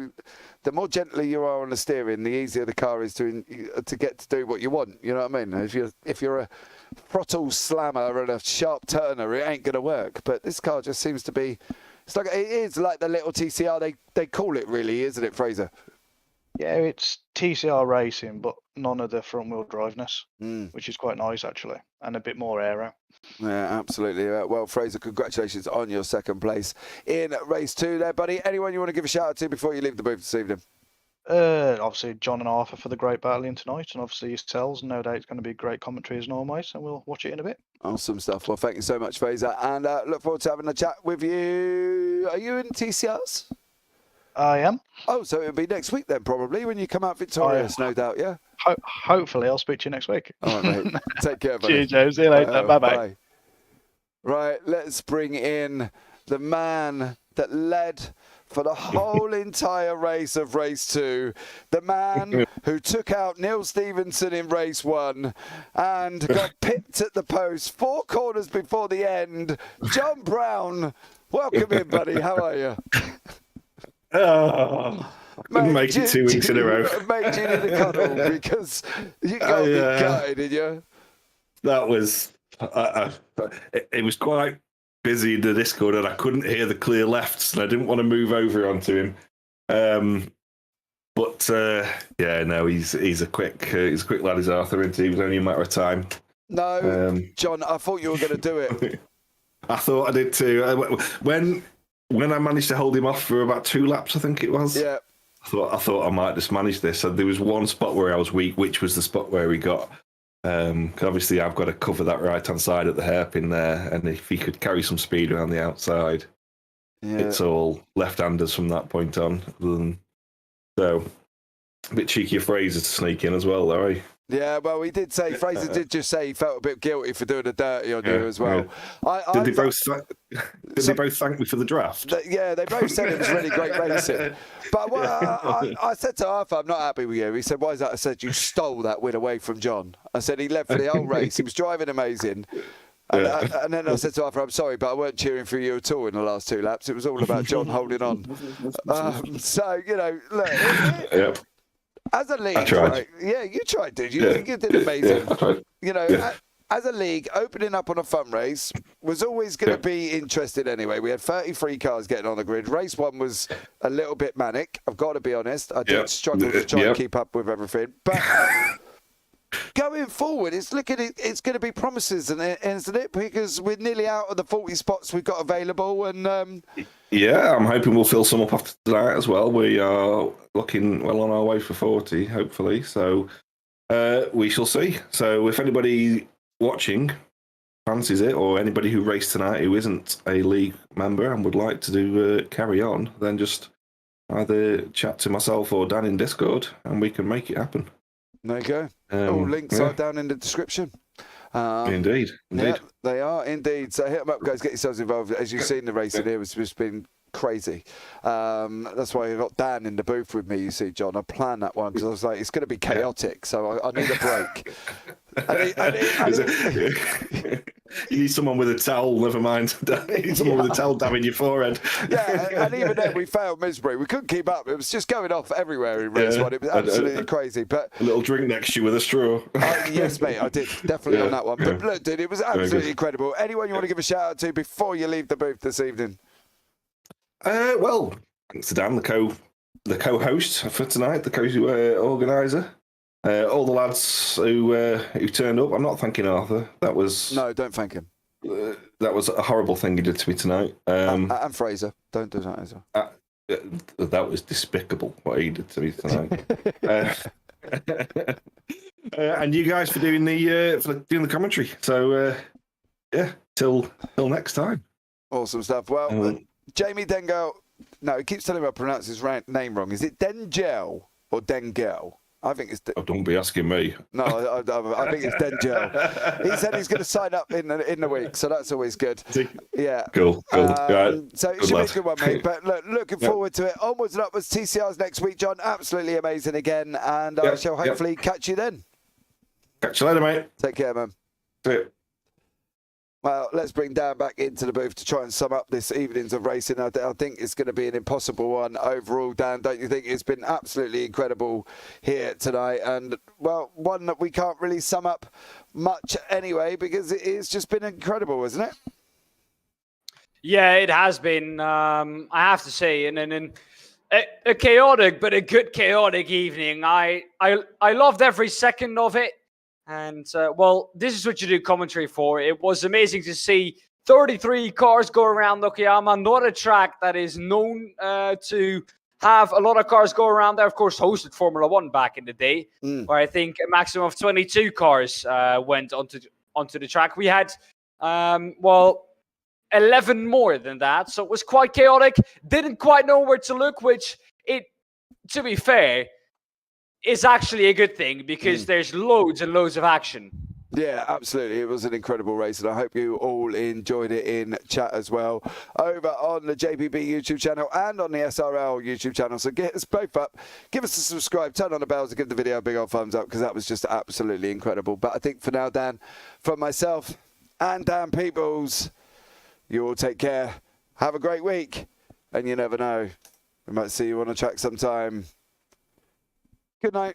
more gently you are on the steering, the easier the car is to get to do what you want. You know what I mean? If you're a throttle slammer and a sharp turner, it ain't going to work. But this car just seems to be... it is like the little TCR they call it, really, isn't it, Fraser? Yeah, it's TCR racing, but none of the front-wheel driveness, which is quite nice, actually, and a bit more aero. Yeah, absolutely. Well, Fraser, congratulations on your 2nd place in race 2 there, buddy. Anyone you want to give a shout out to before you leave the booth this evening? Obviously, John and Arthur for the great battling tonight, and obviously yourselves. No doubt it's going to be great commentary as always, and we'll watch it in a bit. Awesome stuff. Well, thank you so much, Fraser, and look forward to having a chat with you. Are you in TCRs? I am. Oh, so it'll be next week then, probably, when you come out victorious, no doubt, yeah? Hopefully, I'll speak to you next week. All right, mate. Take care, buddy. Cheers, Joe. See you later. Bye-bye. Right, let's bring in the man that led for the whole entire race of race 2, the man who took out Neil Stevenson in race 1 and got pipped at the post 4 corners before the end, John Brown. Welcome in, buddy. How are you? Oh, I couldn't make it 2 weeks in a row. Mate, you need a cuddle because you got me gutted, did you? That was... it was quite busy in the Discord, and I couldn't hear the clear lefts, and I didn't want to move over onto him. But he's a quick lad, is Arthur, isn't he? It was only a matter of time. No, John, I thought you were going to do it. I thought I did too. When I managed to hold him off for about 2 laps, I think it was. Yeah. I thought I might just manage this. So there was one spot where I was weak, which was the spot where he got. Obviously, I've got to cover that right-hand side at the hairpin there, and if he could carry some speed around the outside, it's all left-handers from that point on. So, a bit cheeky of Fraser to sneak in as well, though, eh? Yeah, well, he did say, Fraser did just say he felt a bit guilty for doing a dirty on you as well. Yeah. Did they both thank me for the draft? They both said it was really great racing. But I said to Arthur, I'm not happy with you. He said, why is that? I said, you stole that win away from John. I said, he led for the whole race. He was driving amazing. And then I said to Arthur, I'm sorry, but I weren't cheering for you at all in the last 2 laps. It was all about John holding on. Look. As a league, right? Yeah, you tried, did you? You did amazing. Yeah, I tried. As a league, opening up on a fun race was always going to be interesting anyway. We had 33 cars getting on the grid. Race 1 was a little bit manic, I've got to be honest. I did struggle to try and keep up with everything. But going forward, it's going to be promises, isn't it? Because we're nearly out of the 40 spots we've got available. And yeah, I'm hoping we'll fill some up after tonight as well. We are looking well on our way for 40, hopefully. So we shall see. So if anybody watching fancies it, or anybody who raced tonight who isn't a league member and would like to carry on, then just either chat to myself or Dan in Discord, and we can make it happen. There you go. All links are down in the description. Indeed. Yeah, they are indeed. So hit them up, guys. Get yourselves involved. As you've seen, the racing here has just been crazy. That's why I got Dan in the booth with me. You see, John. I planned that one because I was like, it's going to be chaotic, so I need a break. You need someone with a towel. Never mind. You need someone with a towel dabbing your forehead. Yeah, and even then we failed miserably. We couldn't keep up. It was just going off everywhere in race 1. It was absolutely crazy. But a little drink next to you with a straw. Yes, mate, I did definitely on that one. But look, dude, it was absolutely incredible. Anyone you want to give a shout out to before you leave the booth this evening? Well, thanks to Dan, the co-host for tonight, the co-organizer. All the lads who turned up. I'm not thanking Arthur. No, don't thank him. That was a horrible thing he did to me tonight. And Fraser, don't do that as well. That was despicable what he did to me tonight. And you guys for doing the commentary. So till next time. Awesome stuff. Well, Jamie Dengel. No, he keeps telling me I pronounce his name wrong. Is it Dengel or Dengel? I think it's... don't be asking me. No, I think it's Dengel. He said he's going to sign up in the week, so that's always good. Yeah. Cool. So it should be a good one, mate. But looking forward to it. Onwards and upwards, TCRs next week, John. Absolutely amazing again. And I shall hopefully catch you then. Catch you later, mate. Take care, man. See you. Well, let's bring Dan back into the booth to try and sum up this evening's of racing. I think it's going to be an impossible one overall, Dan. Don't you think? It's been absolutely incredible here tonight. And, well, one that we can't really sum up much anyway because it's just been incredible, isn't it? Yeah, it has been, I have to say. And a chaotic, but a good chaotic evening. I loved every second of it. And, well, this is what you do commentary for. It was amazing to see 33 cars go around Okayama, not a track that is known to have a lot of cars go around there. Of course, hosted Formula 1 back in the day, where I think a maximum of 22 cars went onto the track. We had well, 11 more than that. So it was quite chaotic. Didn't quite know where to look, which, to be fair, is actually a good thing because there's loads and loads of action. Yeah, absolutely. It was an incredible race, and I hope you all enjoyed it in chat as well. Over on the JPB YouTube channel and on the SRL YouTube channel. So get us both up, give us a subscribe, turn on the bells, and give the video a big old thumbs up because that was just absolutely incredible. But I think for now, Dan, from myself and Dan Peoples, you all take care. Have a great week, and you never know, we might see you on a track sometime. Good night.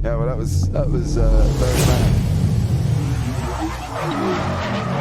Yeah, well, that was very